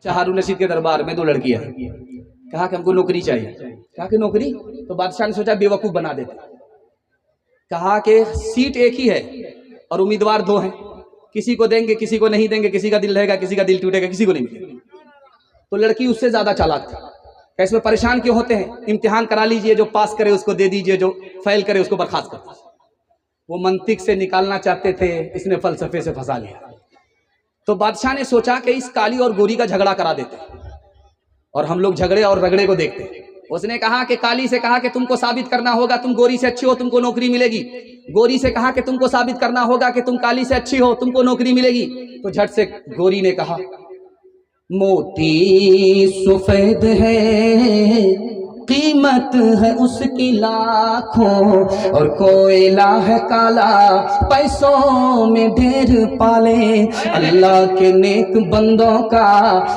हारून रशीद के दरबार में 2 लड़कियां हैं। कहा कि हमको नौकरी चाहिए। कहा कि नौकरी? तो बादशाह ने सोचा बेवकूफ़ बना देते। कहा कि सीट एक ही है और उम्मीदवार 2 हैं, किसी को देंगे किसी को नहीं देंगे, किसी का दिल रहेगा किसी का दिल टूटेगा, किसी को नहीं मिलेगा। तो लड़की उससे ज़्यादा चालाक थी। इसमें परेशान क्यों होते हैं, इम्तिहान करा लीजिए, जो पास करे उसको दे दीजिए, जो फेल करे उसको बर्खास्त कर दीजिए। वो मंतिक से निकालना चाहते थे, इसने फलसफे से फंसा लिया। तो बादशाह ने सोचा कि इस काली और गोरी का झगड़ा करा देते और हम लोग झगड़े और रगड़े को देखते। उसने कहा कि काली से कहा कि तुमको साबित करना होगा तुम गोरी से अच्छी हो, तुमको नौकरी मिलेगी। गोरी से कहा कि तुमको साबित करना होगा कि तुम काली से अच्छी हो, तुमको नौकरी मिलेगी। तो झट से गोरी ने कहा मोती सफेद है, कीमत है उसकी लाखों, और कोयला है काला, पैसों में ढेर पाले। अल्लाह के नेक बंदों का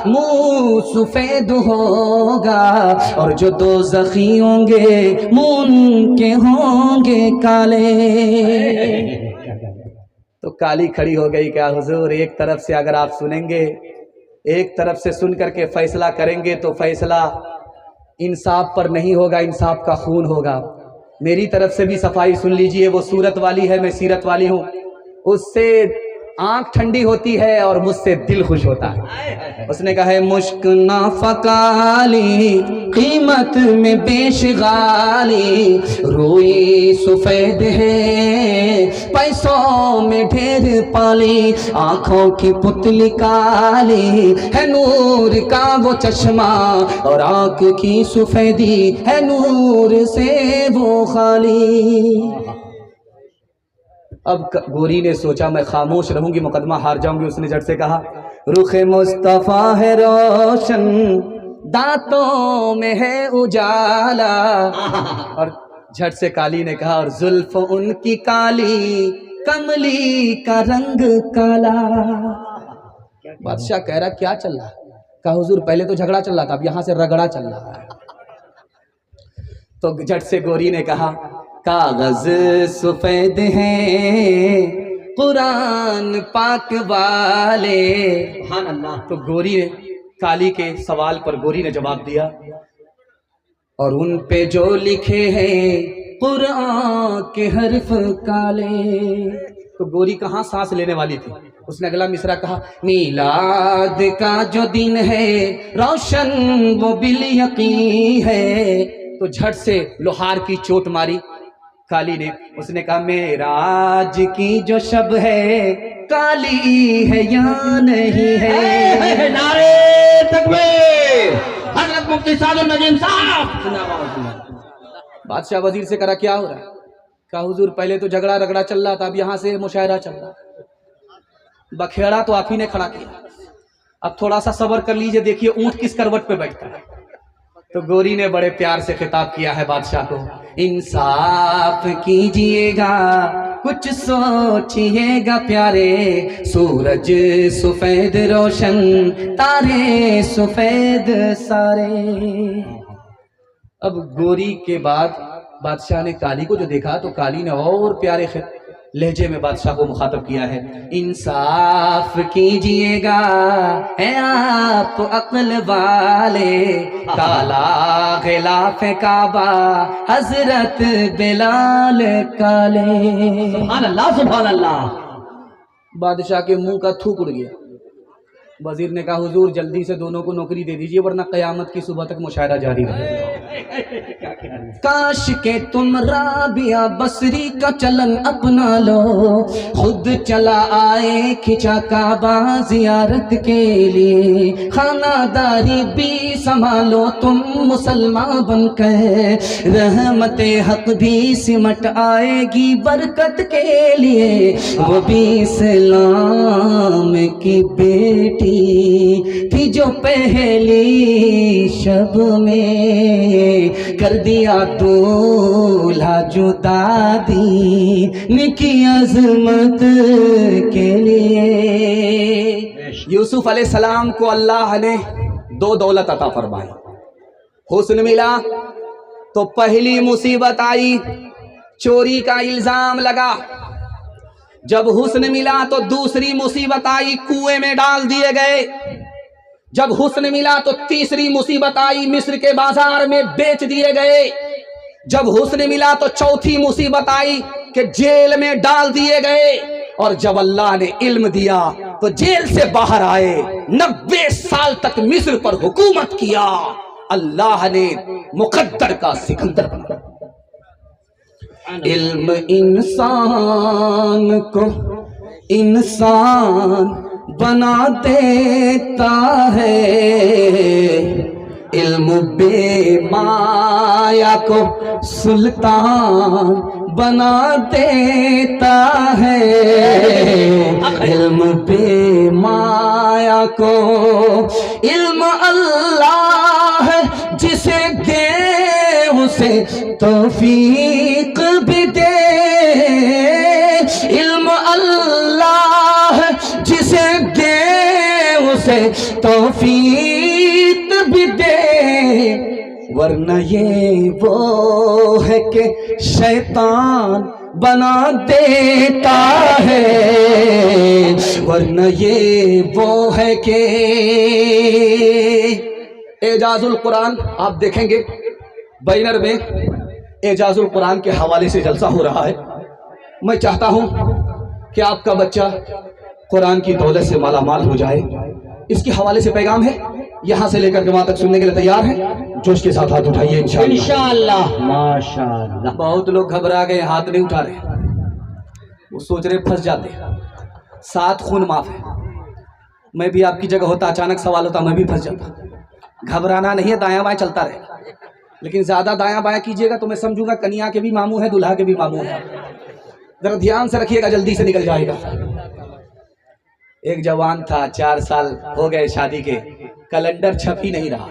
मुंह सफेद होगा, और जो दोज़खी होंगे मुंह के होंगे काले। तो काली खड़ी हो गई, क्या हुजूर, एक तरफ से अगर आप सुनेंगे, एक तरफ से सुन करके फैसला करेंगे तो फैसला इंसाफ पर नहीं होगा, इंसाफ का खून होगा। मेरी तरफ से भी सफाई सुन लीजिए। वो सूरत वाली है, मैं सीरत वाली हूँ। उससे आंख ठंडी होती है और मुझसे दिल खुश होता है। उसने कहा है मुश्क ना फकाली, कीमत में बेशगाली, रोई सफेद है, पैसों में ढेर पाली, आंखों की पुतली काली है, नूर का वो चश्मा, और आंख की सफेदी है नूर से वो खाली। अब गोरी ने सोचा मैं खामोश रहूंगी, मुकदमा हार जाऊंगी। उसने झट से कहा रुखे मुस्तफा है रोशन, दांतों में है उजाला। और झट से काली ने कहा और जुल्फ उनकी काली, कमली का रंग काला। बादशाह कह रहा क्या चल रहा है? कहा हुजूर पहले तो झगड़ा चल रहा था, अब यहां से रगड़ा चल रहा है। तो झट से गोरी ने कहा कागज सफेद हैं कुरान पाक वाले। सुभान अल्लाह। तो गोरी ने काली के सवाल पर गोरी ने जवाब दिया और उन पे जो लिखे हैं कुरान के हर्फ काले। तो गोरी कहाँ सांस लेने वाली थी, उसने अगला मिसरा कहा मीलाद का जो दिन है रोशन वो बिल यकीन है। तो झट से लोहार की चोट मारी काली ने। उसने कहा मेराज की जो शब है काली है या नहीं है। नारे तकबीर, हजरत मुफ्ती सादुल नजीम साहब। बादशाह वजीर से करा क्या हो रहा है? कहा हुजूर पहले तो झगड़ा रगड़ा चल रहा था, अब यहाँ से मुशायरा चल रहा है। बखेड़ा तो आप ही ने खड़ा किया, अब थोड़ा सा सब्र कर लीजिए, देखिए ऊंट किस करवट पे बैठता है। तो गोरी ने बड़े प्यार से खिताब किया है बादशाह को, इंसाफ कीजिएगा कुछ सोचिएगा प्यारे, सूरज सफेद रोशन तारे सफेद सारे। अब गोरी के बाद बादशाह ने काली को जो देखा तो काली ने और प्यारे लहजे में बादशाह को मुखातब किया है, इंसाफ कीजिएगा है आप अक्ल वाले, काला गिलाफ काबा हजरत बिलाल काले। सुभान अल्लाह सुभान अल्लाह। बादशाह के मुंह का थूक उड़ गया। वजीर ने कहा हुजूर जल्दी से दोनों को नौकरी दे दीजिए वरना कयामत की सुबह तक मुशायरा जारी रहेगा। काश के तुम राबिया बसरी का चलन अपना लो, खुद चला आए खिंचा काबा जियारत के लिए, खानादारी भी संभालो तुम मुसलमान बनकर, रहमते हक भी सिमट आएगी बरकत के लिए, वो भी इस्लाम की बेटी थी जो पहली शब में कर दिया दूल्हा जुदा दीन की अजमत के लिए। यूसुफ अलैहिस्सलाम को अल्लाह ने 2 दौलत अता फरमाई। हुस्न मिला तो पहली मुसीबत आई, चोरी का इल्जाम लगा। जब हुस्न मिला तो दूसरी मुसीबत आई, कुएं में डाल दिए गए। जब हुस्न मिला तो तीसरी मुसीबत आई, मिस्र के बाजार में बेच दिए गए। जब हुस्न मिला तो चौथी मुसीबत आई कि जेल में डाल दिए गए। और जब अल्लाह ने इल्म दिया तो जेल से बाहर आए, 90 साल तक मिस्र पर हुकूमत किया। अल्लाह ने मुकद्दर का सिकंदर बना। इल्म इंसान को इंसान बना देता है, इल्म बेमाया को सुल्तान बना देता है, इल्म बेमाया को। इल्म अल्लाह जिसे दे उसे तौफीक भी दे, इल्म अल्लाह जिसे दे उसे तौफीक भी दे, वरना ये वो है कि शैतान बना देता है, वरना ये वो है कि। एजाजुल कुरान आप देखेंगे बैनर में एजाजुल कुरान के हवाले से जलसा हो रहा है। मैं चाहता हूं कि आपका बच्चा कुरान की दौलत से माला माल हो जाए। इसके हवाले से पैगाम है, यहां से लेकर के वहां तक सुनने के लिए तैयार है? जोश के साथ हाथ उठाइए इंशाअल्लाह। माशाअल्लाह। बहुत लोग घबरा गए, हाथ नहीं उठा रहे, वो सोच रहे फंस जाते। 7 खून माफ है। मैं भी आपकी जगह होता, अचानक सवाल होता, मैं भी फंस जाता। घबराना नहीं है, दायां बाएं चलता रहे, लेकिन ज्यादा दायां बायां कीजिएगा तो मैं समझूंगा कन्या के भी मामू है, दुल्हा के भी मामू है। जरा ध्यान से रखिएगा, जल्दी से निकल जाएगा। एक जवान था, 4 साल हो गए शादी के, कैलेंडर छप ही नहीं रहा।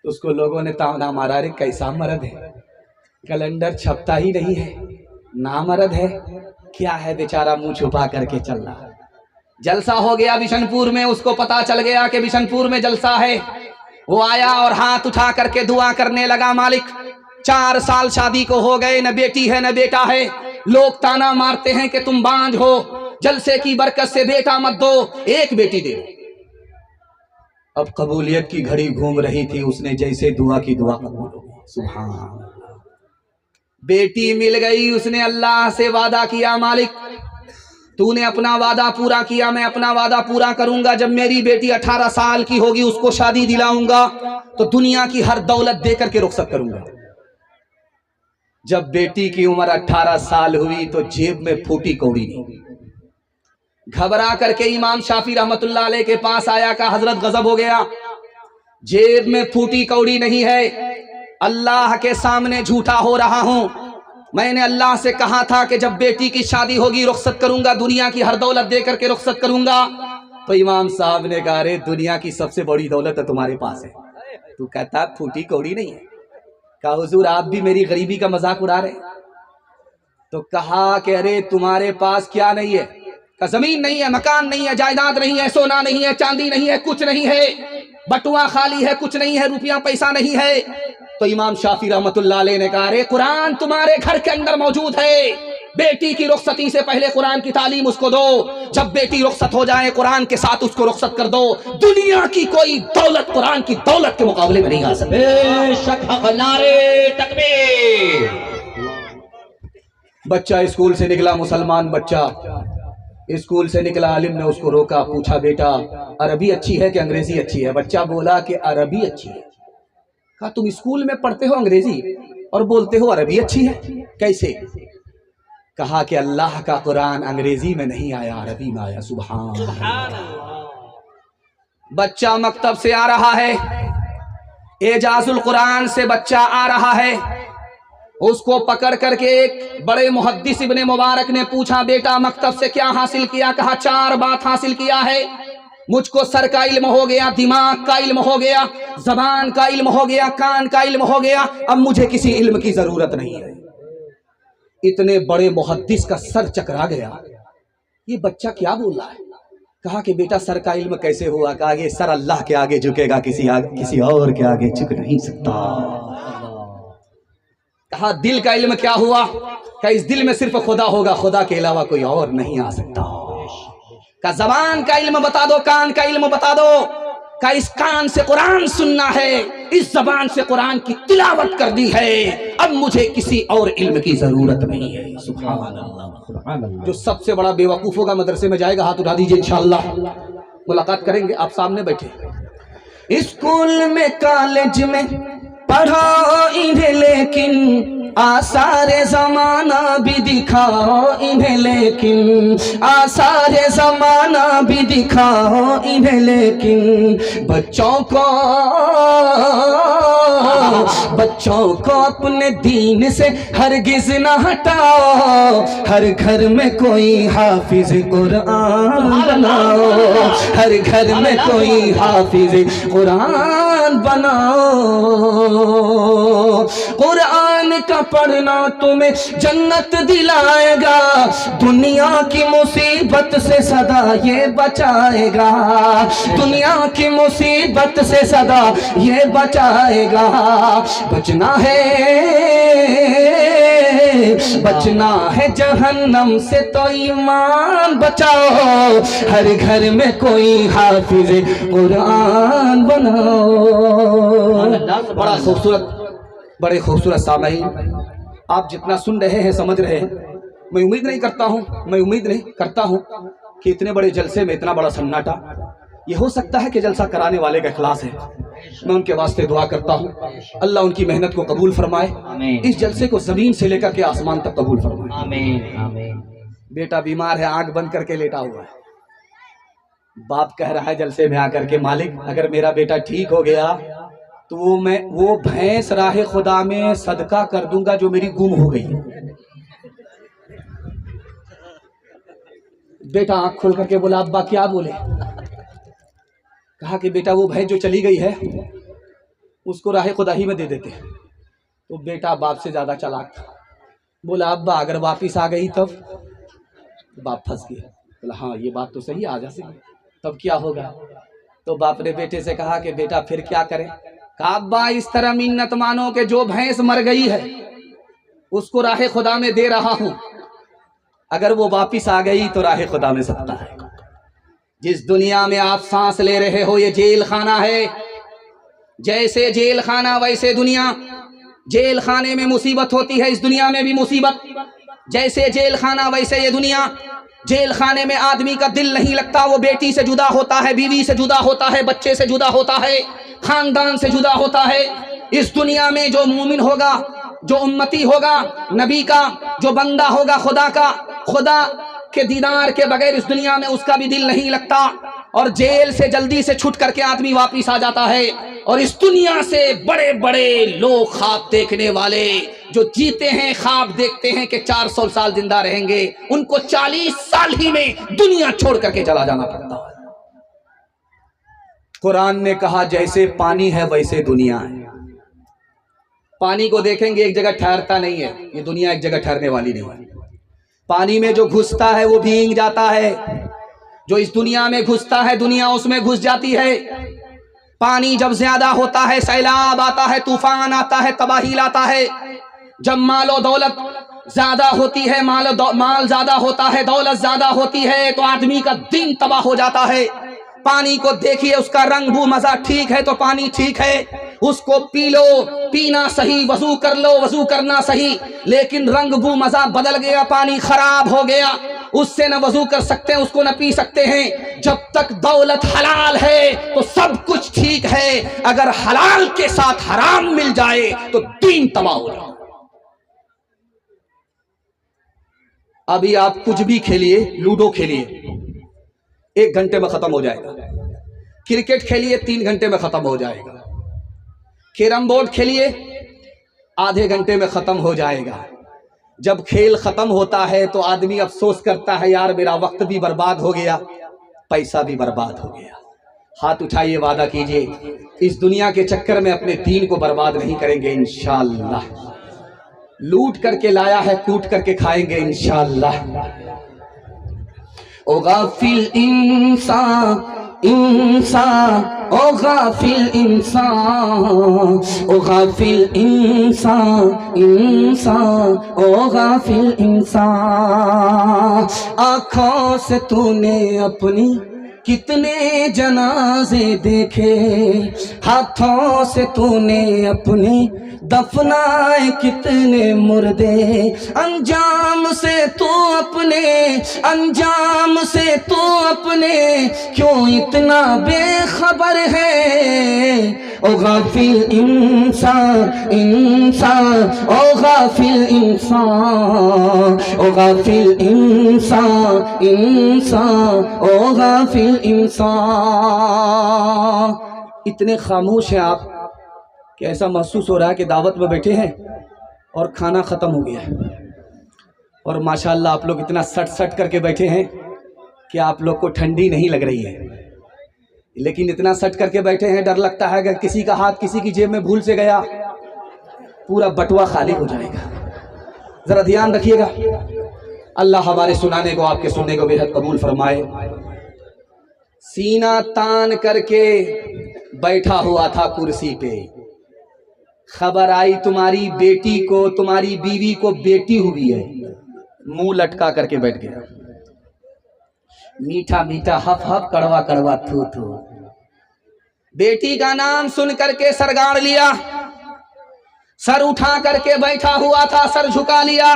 उसको लोगों ने ताना मारा, अरे कैसा मर्द है, कैलेंडर छपता ही नहीं है, ना मर्द है क्या है, बेचारा मुंह छुपा करके चल रहा। जलसा हो गया बिशनपुर में, उसको पता चल गया कि बिशनपुर में जलसा है। वो आया और हाथ उठा करके दुआ करने लगा, मालिक 4 साल शादी को हो गए, न बेटी है न बेटा है, लोग ताना मारते हैं कि तुम बांझ हो, जलसे की बरकत से बेटा मत दो, एक बेटी दे। अब कबूलियत की घड़ी घूम रही थी, उसने जैसे दुआ की दुआ कबूल हो गई। सुभान अल्लाह, बेटी मिल गई। उसने अल्लाह से वादा किया, मालिक तूने अपना वादा पूरा किया, मैं अपना वादा पूरा करूंगा। जब मेरी बेटी 18 साल की होगी उसको शादी दिलाऊंगा तो दुनिया की हर दौलत देकर के रुखसत करूंगा। जब बेटी की उम्र 18 साल हुई तो जेब में फूटी कौड़ी नहीं। घबरा करके इमाम शाफी रहमतुल्लाह अलैह के पास आया, का हजरत गजब हो गया, जेब में फूटी कौड़ी नहीं है, अल्लाह के सामने झूठा हो रहा हूं। मैंने अल्लाह से कहा था कि जब बेटी की शादी होगी रुखसत करूंगा, दुनिया की हर दौलत दे करके रुखसत करूंगा। तो इमाम साहब ने कहा, अरे दुनिया की सबसे बड़ी दौलत है तुम्हारे पास है, तू कहता फूटी कौड़ी नहीं है। कहा हुजूर आप भी मेरी गरीबी का मजाक उड़ा रहे। तो कहा कि अरे तुम्हारे पास क्या नहीं है? का जमीन नहीं है, मकान नहीं है, जायदाद नहीं है, सोना नहीं है, चांदी नहीं है, कुछ नहीं है, बटुआ खाली है, कुछ नहीं है, रुपया पैसा नहीं है। तो इमाम शाफी रहमतुल्लाह अलैह ने कहा, अरे कुरान तुम्हारे घर के अंदर मौजूद है, बेटी की रुखसती से पहले कुरान की तालीम उसको दो, जब बेटी रुखसत हो जाए कुरान के साथ उसको रुखसत कर दो। दुनिया की कोई दौलत कुरान की दौलत के मुकाबले में नहीं आ सकती। बेशक नारे तकबीर। बच्चा स्कूल से निकला, मुसलमान बच्चा स्कूल से निकला, आलिम ने उसको रोका, पूछा बेटा अरबी अच्छी है कि अंग्रेजी अच्छी है? बच्चा बोला कि अरबी अच्छी है। कहा तुम स्कूल में पढ़ते हो अंग्रेजी और बोलते हो अरबी अच्छी है, कैसे? कहा कि अल्लाह का कुरान अंग्रेजी में नहीं आया, अरबी में आया। सुभान अल्लाह। बच्चा मकतब से आ रहा है, एजाजुल कुरान से बच्चा आ रहा है, उसको पकड़ करके एक बड़े मुहद्दिस इब्ने मुबारक ने पूछा, बेटा मकतब से क्या हासिल किया? कहा 4 बात हासिल किया है, मुझको सर का इल्म हो गया, दिमाग का इल्म हो गया, जबान का इल्म हो गया, कान का इल्म हो गया, अब मुझे किसी इल्म की जरूरत नहीं है। इतने बड़े मुहद्दिस का सर चकरा गया, ये बच्चा क्या बोल रहा है? कहा कि बेटा सर का इल्म कैसे हुआ? कहा कि सर अल्लाह के आगे झुकेगा, किसी और के आगे झुक नहीं सकता। कहा दिल का इल्म क्या हुआ? कहा इस दिल में सिर्फ खुदा होगा, खुदा के अलावा कोई और नहीं आ सकता। का जबान का इल्म बता दो, कान का इल्म बता दो, का इस कान से कुरान सुनना है, इस जबान से कुरान की तिलावत कर दी है, अब मुझे किसी और इल्म की जरूरत नहीं है। सुभान अल्लाह। जो सबसे बड़ा बेवकूफ होगा मदरसे में जाएगा, हाथ उठा दीजिए, इंशाअल्लाह मुलाकात करेंगे, आप सामने बैठे। स्कूल में कॉलेज में पढ़ाओ इन्हें, लेकिन आसारे जमाना भी दिखाओ इन्हें, लेकिन आसारे जमाना भी दिखाओ इन्हें, लेकिन बच्चों को अपने दीन से हरगिज न हटाओ। हर घर में कोई हाफिज कुरान बनाओ, हर घर में कोई हाफिज कुरान बनाओ। कुरान का पढ़ना तुम्हें जन्नत दिलाएगा, दुनिया की मुसीबत से सदा ये बचाएगा, दुनिया की मुसीबत से सदा ये बचाएगा। बचना है जहन्नम से तो ईमान बचाओ, हर घर में कोई हाफिज कुरान बनाओ। बड़े खूबसूरत सामईन, आप जितना सुन रहे हैं, समझ रहे हैं, मैं उम्मीद नहीं करता हूं कि इतने बड़े जलसे में इतना बड़ा सन्नाटा। ये हो सकता है कि जलसा कराने वाले का इखलास है। मैं उनके वास्ते दुआ करता हूँ, अल्लाह उनकी मेहनत को कबूल फरमाए, इस जलसे को जमीन से लेकर के आसमान तक कबूल फरमाए। आमीन आमीन। बेटा बीमार है, आंख बंद करके लेटा हुआ है, बाप कह रहा है जलसे में आकर के, मालिक अगर मेरा बेटा ठीक हो गया तो वो भैंस राहे खुदा में सदका कर दूंगा जो मेरी गुम हो गई। बेटा आंख खोल करके बोला, अब्बा क्या बोले? कहा कि बेटा वो भैंस जो चली गई है उसको राहे खुदा ही में दे देते। तो बेटा बाप से ज्यादा चालाक था, बोला अब्बा अगर वापिस आ गई तब? बाप फंस गया, बोला हाँ ये बात तो सही, आ जा सके तब क्या होगा? तो बाप ने बेटे से कहा कि बेटा फिर क्या करें? कहा अब्बा इस तरह मिन्नत मानो कि जो भैंस मर गई है उसको राहे खुदा में दे रहा हूं, अगर वो वापिस आ गई तो राहे खुदा में सकता है। जिस दुनिया में आप सांस ले रहे हो ये जेल खाना है, जैसे जेल खाना वैसे दुनिया। जेल खाने में मुसीबत होती है, इस दुनिया में भी मुसीबत। जैसे जेल खाना वैसे ये दुनिया। जेल खाने में आदमी का दिल नहीं लगता, वो बेटी से जुदा होता है, बीवी से जुदा होता है, बच्चे से जुदा होता है, खानदान से जुदा होता है। इस दुनिया में जो मोमिन होगा, जो उम्मती होगा नबी का, जो बंदा होगा खुदा का, खुदा के दीदार के बगैर इस दुनिया में उसका भी दिल नहीं लगता। और जेल से जल्दी से छूट करके आदमी वापिस आ जाता है। और इस दुनिया से बड़े बड़े लोग ख्वाब देखने वाले जो जीते हैं, ख्वाब देखते हैं कि 400 साल जिंदा रहेंगे, उनको 40 साल ही में दुनिया छोड़ करके चला जाना पड़ता है। कुरान ने कहा जैसे पानी है वैसे दुनिया है। पानी को देखेंगे एक जगह ठहरता नहीं है, ये दुनिया एक जगह ठहरने वाली नहीं है। पानी में जो घुसता है वो भीग जाता है, जो इस दुनिया में घुसता है दुनिया उसमें घुस जाती है। पानी जब ज्यादा होता है, सैलाब आता है, तूफान आता है, तबाही लाता है। जब मालो दौलत ज्यादा होती है, माल ज्यादा होता है, दौलत ज्यादा होती है, तो आदमी का दिन तबाह हो जाता है। पानी को देखिए, उसका रंग बू मजा ठीक है तो पानी ठीक है, उसको पी लो, पीना सही, वजू कर लो, वजू करना सही। लेकिन रंग बू मजा बदल गया, पानी खराब हो गया, उससे न वजू कर सकते हैं, उसको न पी सकते हैं। जब तक दौलत हलाल है तो सब कुछ ठीक है, अगर हलाल के साथ हराम मिल जाए तो दीन तबाह हो जाए। अभी आप कुछ भी खेलिए, लूडो खेलिए 1 घंटे में खत्म हो जाएगा, क्रिकेट खेलिए 3 घंटे में खत्म हो जाएगा, कैरम बोर्ड खेलिए आधे घंटे में खत्म हो जाएगा। जब खेल खत्म होता है तो आदमी अफसोस करता है, यार मेरा वक्त भी बर्बाद हो गया, पैसा भी बर्बाद हो गया। हाथ उठाइए, वादा कीजिए इस दुनिया के चक्कर में अपने दीन को बर्बाद नहीं करेंगे इंशाअल्लाह। लूट करके लाया है, कूट करके खाएंगे इंशाअल्लाह। ओ गाफिल इंसान ओ गाफिल इंसान, ओ गाफिल इंसान, इंसान, ओ गाफिल इंसान। आँखों से तूने अपनी कितने जनाजे देखे, हाथों से तूने अपने दफनाए कितने मुर्दे, अंजाम से तू अपने, अंजाम से तू अपने क्यों इतना बेखबर है। ओ गाफिल इंसान, इंसान, ओ गाफिल इंसान, ओ गाफिल इंसान, इंसान, ओ गाफिल इंसान। इतने खामोश हैं आप कि ऐसा महसूस हो रहा है कि दावत में बैठे हैं और खाना ख़त्म हो गया है, और माशाअल्लाह आप लोग इतना सट सट करके बैठे हैं कि आप लोग को ठंडी नहीं लग रही है, लेकिन इतना सट करके बैठे हैं डर लगता है कि किसी का हाथ किसी की जेब में भूल से गया पूरा बटुआ खाली हो जाएगा। ज़रा ध्यान रखिएगा। अल्लाह हमारे सुनाने को आपके सुनने को बेहद कबूल फरमाए। सीना तान करके बैठा हुआ था कुर्सी पे, खबर आई तुम्हारी बेटी को, तुम्हारी बीवी को बेटी हुई है, मुंह लटका करके बैठ गया। मीठा मीठा हफ हफ, कड़वा कड़वा थू थू। बेटी का नाम सुन करके सर गाड़ लिया, सर उठा करके बैठा हुआ था, सर झुका लिया,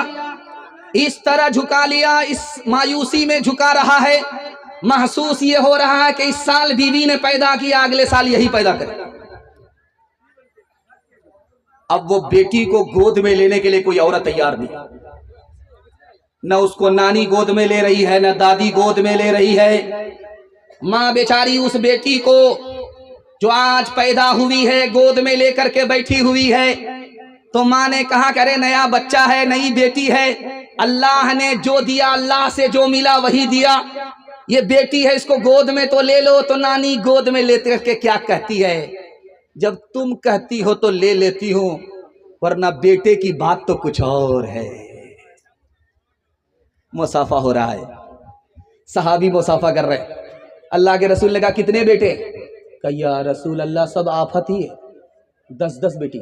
इस तरह झुका लिया, इस मायूसी में झुका रहा है। महसूस ये हो रहा है कि इस साल बीवी ने पैदा किया, अगले साल यही पैदा करे। अब वो बेटी को गोद में लेने के लिए कोई औरत तैयार नहीं, न उसको नानी गोद में ले रही है, न दादी गोद में ले रही है। माँ बेचारी उस बेटी को जो आज पैदा हुई है गोद में लेकर के बैठी हुई है। तो माँ ने कहा करे नया बच्चा है, नई बेटी है, अल्लाह ने जो दिया, अल्लाह से जो मिला वही दिया, ये बेटी है इसको गोद में तो ले लो। तो नानी गोद में लेते करके क्या कहती है, जब तुम कहती हो तो ले लेती हूं, वरना बेटे की बात तो कुछ और है। मुसाफा हो रहा है, सहाबी मुसाफा कर रहे। अल्लाह के रसूल ने कहा कितने बेटे? कहा या रसूल अल्लाह सब आफत ही है, 10-10 बेटी,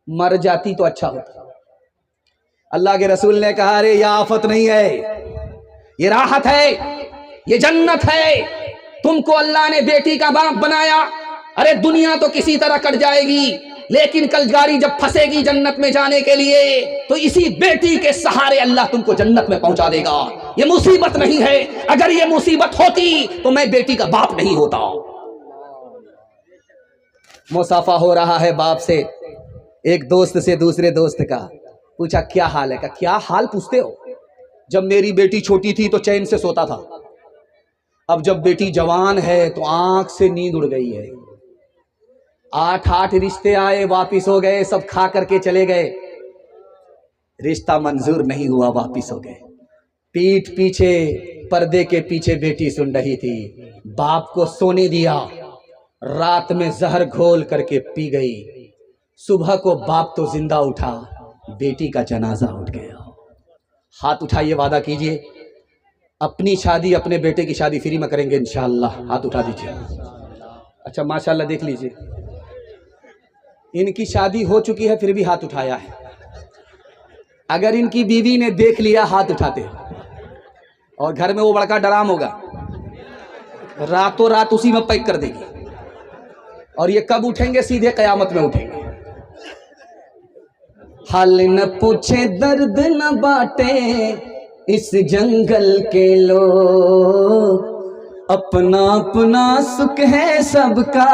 मर जाती तो अच्छा होता। अल्लाह के रसूल ने कहा अरे यह आफत नहीं है, ये राहत है, ये जन्नत है। तुमको अल्लाह ने बेटी का बाप बनाया। अरे दुनिया तो किसी तरह कट जाएगी, लेकिन कल गाड़ी जब फंसेगी जन्नत में जाने के लिए तो इसी बेटी के सहारे अल्लाह तुमको जन्नत में पहुंचा देगा। ये मुसीबत नहीं है, अगर ये मुसीबत होती तो मैं बेटी का बाप नहीं होता। मुसाफा हो रहा है बाप से, एक दोस्त से दूसरे दोस्त का। पूछा क्या हाल है? का क्या हाल पूछते हो? जब मेरी बेटी छोटी थी तो चैन से सोता था, अब जब बेटी जवान है तो आंख से नींद उड़ गई है। 8 रिश्ते आए, वापिस हो गए, सब खा करके चले गए, रिश्ता मंजूर नहीं हुआ, वापिस हो गए। पीठ पीछे, पर्दे के पीछे बेटी सुन रही थी, बाप को सोने दिया, रात में जहर घोल करके पी गई। सुबह को बाप तो जिंदा उठा, बेटी का जनाजा उठ गया। हाथ उठाइए, वादा कीजिए अपनी शादी अपने बेटे की शादी फ्री में करेंगे इंशाअल्लाह। हाथ उठा दीजिए। अच्छा माशाअल्लाह, देख लीजिए इनकी शादी हो चुकी है फिर भी हाथ उठाया है। अगर इनकी बीवी ने देख लिया हाथ उठाते, और घर में वो बड़का डराम होगा, रातों रात उसी में पैक कर देगी, और ये कब उठेंगे? सीधे कयामत में उठेंगे। हाल न पूछे दर्द न बांटे इस जंगल के लोग, अपना अपना सुख है सबका,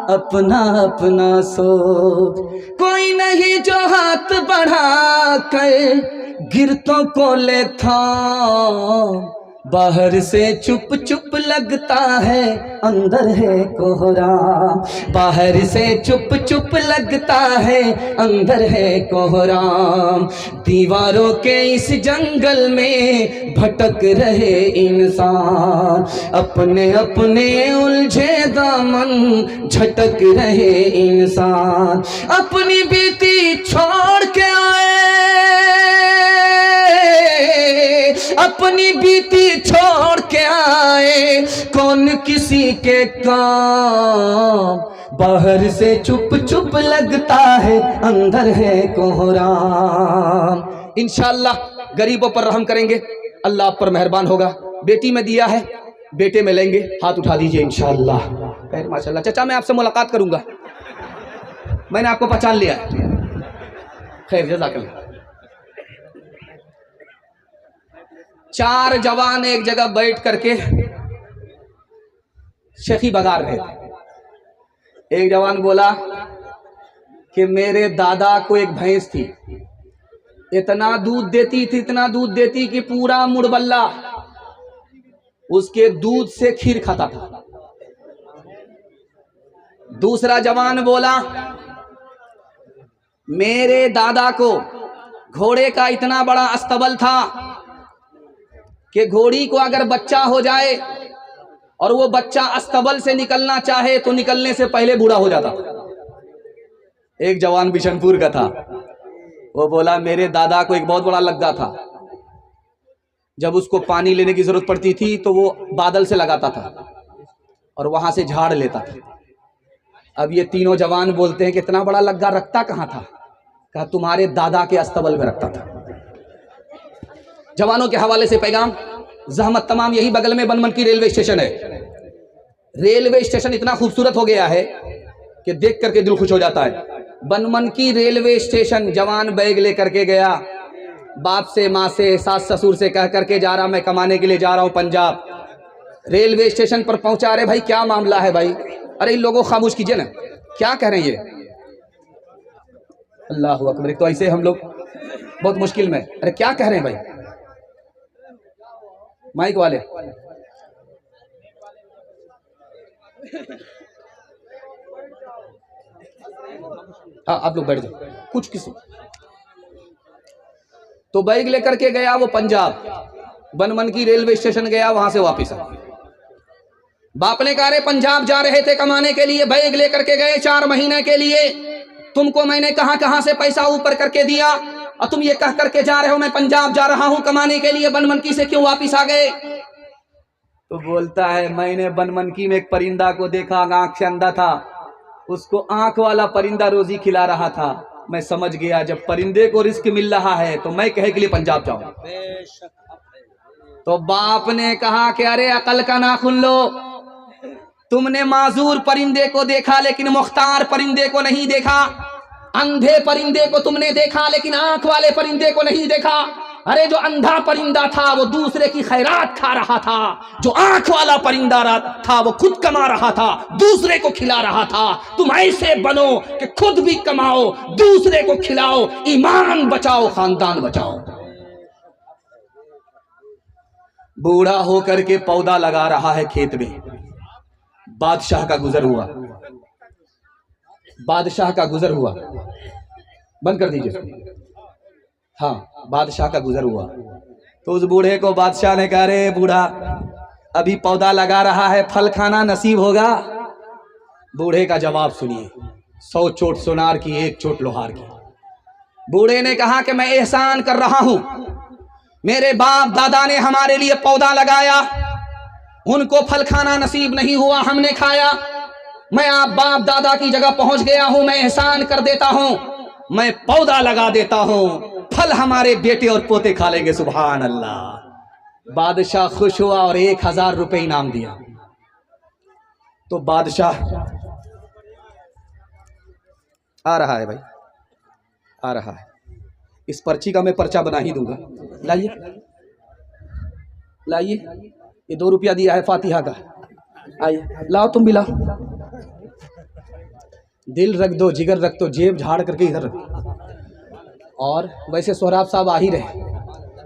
अपना अपना सोच। कोई नहीं जो हाथ बढ़ा कर गिरतों को ले था, बाहर से चुप चुप लगता है अंदर है कोहराम। बाहर से चुप चुप लगता है अंदर है कोहराम। दीवारों के इस जंगल में भटक रहे इंसान, अपने अपने उलझे दामन झटक रहे इंसान। अपनी बीती छोड़ के आए, अपनी बीती छोड़ के आए, कौन किसी के काम, बाहर से चुप चुप लगता है, अंदर है कोहराम। इंशाअल्लाह गरीबों पर रहम करेंगे, अल्लाह आप पर मेहरबान होगा। बेटी में दिया है, बेटे में लेंगे, हाथ उठा दीजिए इंशाअल्लाह। खैर माशाअल्लाह। चाचा मैं आपसे मुलाकात करूंगा, मैंने आपको पहचान लिया है। खैर जज़ाकल्लाह। 4 जवान एक जगह बैठ करके शेखी बगा रहे थे। एक जवान बोला कि मेरे दादा को एक भैंस थी, इतना दूध देती थी, इतना दूध देती कि पूरा मुड़बल्ला उसके दूध से खीर खाता था। दूसरा जवान बोला मेरे दादा को घोड़े का इतना बड़ा अस्तबल था कि घोड़ी को अगर बच्चा हो जाए और वो बच्चा अस्तबल से निकलना चाहे तो निकलने से पहले बूढ़ा हो जाता। एक जवान बिशनपुर का था, वो बोला मेरे दादा को एक बहुत बड़ा लग्गा था, जब उसको पानी लेने की जरूरत पड़ती थी तो वो बादल से लगाता था और वहां से झाड़ लेता था। अब ये तीनों जवान बोलते हैं कि इतना बड़ा लग्गा रखता कहाँ था? कहा तुम्हारे दादा के अस्तबल में रखता था। जवानों के हवाले से पैगाम, जहमत तमाम, यही बगल में बनमनकी रेलवे स्टेशन है। रेलवे स्टेशन इतना खूबसूरत हो गया है कि देख करके दिल खुश हो जाता है। बनमनकी रेलवे स्टेशन जवान बैग लेकर के गया, बाप से, माँ से, सास ससुर से कह करके जा रहा मैं कमाने के लिए जा रहा हूँ पंजाब। रेलवे स्टेशन पर पहुंचा, अरे भाई क्या मामला है भाई? अरे इन लोगों खामोश कीजिए ना, क्या कह रहे हैं ये? अल्लाह अकबर। एक तो ऐसे हम लोग बहुत मुश्किल में, अरे क्या कह रहे हैं भाई? माइक वाले हाँ आप लोग बैठ जाओ, कुछ किसी। तो बैग लेकर के गया वो पंजाब, बनमनकी रेलवे स्टेशन गया, वहां से वापस आ। बाप ने कहा रे पंजाब जा रहे थे कमाने के लिए, बैग लेकर के गए 4 महीने के लिए, तुमको मैंने कहां से पैसा ऊपर करके दिया और तुम ये कह करके जा रहे हो मैं पंजाब जा रहा हूं कमाने के लिए, बनमनकी से क्यों वापिस आ गए? तो बोलता है मैंने बनमनकी में एक परिंदा को देखा, आंख से अंधा था, उसको आंख वाला परिंदा रोजी खिला रहा था, मैं समझ गया जब परिंदे को रिस्क मिल रहा है तो मैं कहे के लिए पंजाब जाऊं। तो बाप ने कहा कि अरे अकल का नाखून लो, तुमने माजूर परिंदे को देखा लेकिन मुख्तार परिंदे को नहीं देखा, अंधे परिंदे को तुमने देखा लेकिन आंख वाले परिंदे को नहीं देखा। अरे जो अंधा परिंदा था वो दूसरे की खैरात खा रहा था, जो आंख वाला परिंदा था वो खुद कमा रहा था, दूसरे को खिला रहा था। तुम ऐसे बनो कि खुद भी कमाओ, दूसरे को खिलाओ, ईमान बचाओ, खानदान बचाओ। बूढ़ा होकर के पौधा लगा रहा है खेत में, बादशाह का गुजर हुआ, बादशाह का गुजर हुआ, बंद कर दीजिए। हाँ, बादशाह का गुजर हुआ तो उस बूढ़े को बादशाह ने कहा रे बूढ़ा, अभी पौधा लगा रहा है, फल खाना नसीब होगा? बूढ़े का जवाब सुनिए, 100 चोट सोनार की, 1 चोट लोहार की। बूढ़े ने कहा कि मैं एहसान कर रहा हूं, मेरे बाप दादा ने हमारे लिए पौधा लगाया, उनको फल खाना नसीब नहीं हुआ, हमने खाया। मैं आप बाप दादा की जगह पहुंच गया हूं, मैं एहसान कर देता हूं, मैं पौधा लगा देता हूं, फल हमारे बेटे और पोते खा लेंगे। सुभान अल्लाह। बादशाह खुश हुआ और 1000 रुपए इनाम दिया। तो बादशाह आ रहा है भाई, आ रहा है, इस पर्ची का मैं पर्चा बना ही दूंगा। लाइए लाइए, ये 2 रुपया दिया है फातिहा का, आइए लाओ, तुम भी लाओ। दिल रख दो, जिगर रख दो, जेब झाड़ करके इधर रख। और वैसे सोहराब साहब आ ही रहे,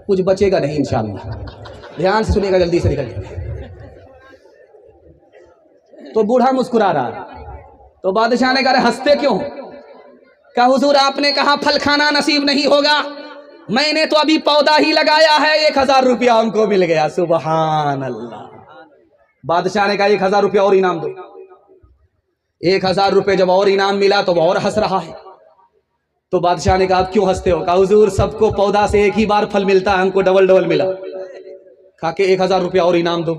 कुछ बचेगा नहीं इंशाअल्लाह, ध्यान से सुनिएगा, जल्दी से निकल। तो बूढ़ा मुस्कुरा रहा, तो बादशाह ने कहा हंसते क्यों? कहा हुजूर आपने कहा फल खाना नसीब नहीं होगा, मैंने तो अभी पौधा ही लगाया है, 1000 रुपया हमको मिल गया। सुभान अल्लाह। बादशाह ने कहा 1000 रुपया और इनाम दो। 1000 रुपये जब और इनाम मिला तो वो और हंस रहा है। तो बादशाह ने कहा आप क्यों हंसते हो? कहा हुजूर सबको पौधा से एक ही बार फल मिलता है, हमको डबल डबल मिला। खा के 1000 रुपया और इनाम दो।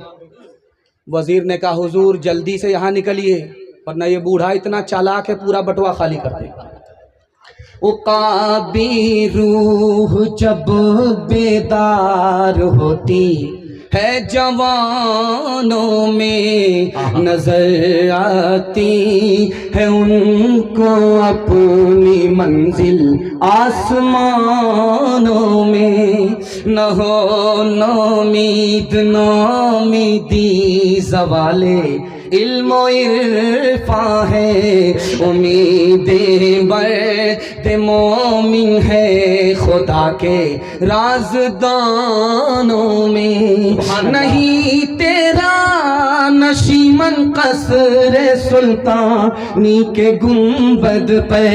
वजीर ने कहा हुजूर जल्दी से यहाँ निकलिए वरना ये बूढ़ा इतना चालाक है पूरा बटुआ खाली कर देगा। उकाबी रूह जब बेदार होती है जवानों में, नजर आती है उनको अपनी मंजिल आसमानों में। न हो नौमीद नौमीदी ज़वाले इल्मो इरफा है, उम्मीदें बर्द मोमिन है खुदा के राज़दानों में। नहीं तेरा नशीमन कसरे सुल्तानी के गुंबद पे,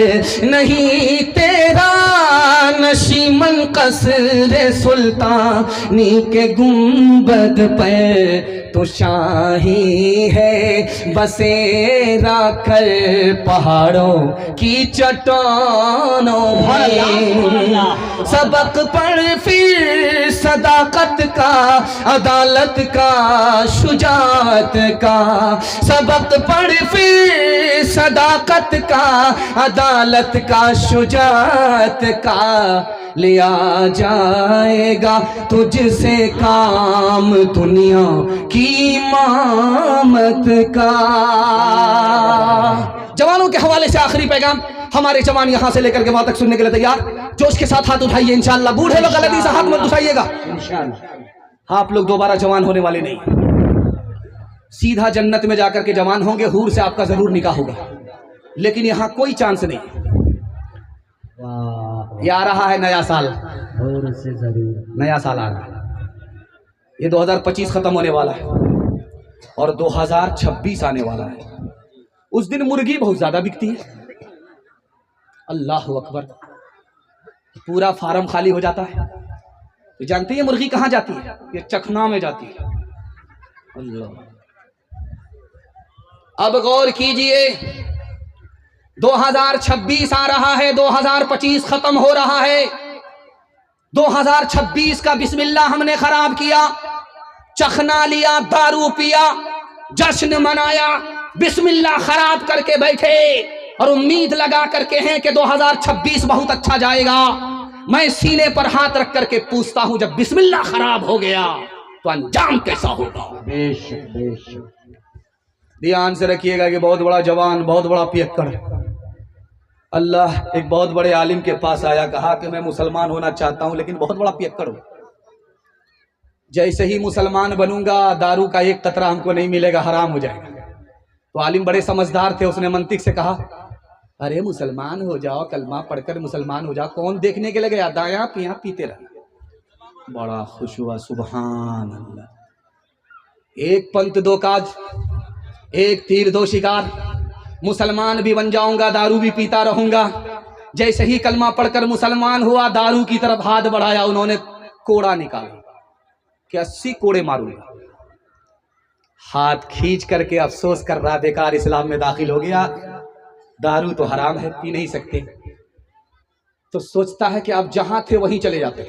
नहीं तेरा नशीमन कसरे सुल्तानी के गुंबद पे, तो शाही है बसेरा कर पहाड़ों की चट्टानों में। सबक पढ़ फिर सदाकत का, अदालत का, शुजाअत का। सबक पढ़ फिर सदाकत का, अदालत का, शुजाअत का। लिया जाएगा तुझसे काम दुनिया की इमामत का। जवानों के हवाले से आखिरी पैगाम, हमारे जवान यहां से लेकर के वहां तक सुनने के लिए तैयार। जोश के साथ हाथ उठाइए इंशाअल्लाह। बूढ़े लोग गलती से हाथ मत उठाइएगा इंशाअल्लाह। आप लोग दोबारा जवान होने वाले नहीं, सीधा जन्नत में जाकर के जवान होंगे। हूर से आपका जरूर निकाह होगा, लेकिन यहां कोई चांस नहीं। ये आ रहा है नया साल, और से जरूर नया साल आ रहा है। ये 2025 खत्म होने वाला है और 2026 आने वाला है। उस दिन मुर्गी बहुत ज्यादा बिकती है। अल्लाह अकबर, पूरा फार्म खाली हो जाता है। तो जानते हैं मुर्गी कहाँ जाती है? ये चखना में जाती है। अल्लाह, अब गौर कीजिए, 2026 आ रहा है, 2025 खत्म हो रहा है। 2026 का बिस्मिल्लाह हमने खराब किया, चखना लिया, दारू पिया, जश्न मनाया, बिस्मिल्लाह खराब करके बैठे और उम्मीद लगा करके हैं कि 2026 बहुत अच्छा जाएगा। मैं सीने पर हाथ रख करके पूछता हूं, जब बिस्मिल्लाह खराब हो गया तो अंजाम कैसा होगा? बेशक बेशक। ध्यान से रखिएगा कि बहुत बड़ा जवान, बहुत बड़ा पियक्कड़। अल्लाह एक बहुत बड़े आलिम के पास आया, कहा कि मैं मुसलमान होना चाहता हूं लेकिन बहुत बड़ा पियक्कड़ हूं। जैसे ही मुसलमान बनूंगा दारू का एक कतरा हमको नहीं मिलेगा, हराम हो जाएगा। तो आलिम बड़े समझदार थे, उसने मंतिक से कहा, अरे मुसलमान हो जाओ, कलमा पढ़कर मुसलमान हो जाओ, कौन देखने के लगे, दाया पिया पीते रहा। बड़ा खुश हुआ, सुभान अल्लाह। एक पंथ दो काज, एक तीर दो शिकार। मुसलमान भी बन जाऊंगा, दारू भी पीता रहूंगा। जैसे ही कलमा पढ़कर मुसलमान हुआ, दारू की तरफ हाथ बढ़ाया, उन्होंने कोड़ा निकाला कि 80 कोड़े मारूंगा। हाथ खींच करके अफसोस कर रहा, बेकार इस्लाम में दाखिल हो गया, दारू तो हराम है, पी नहीं सकते। तो सोचता है कि आप जहां थे वहीं चले जाते।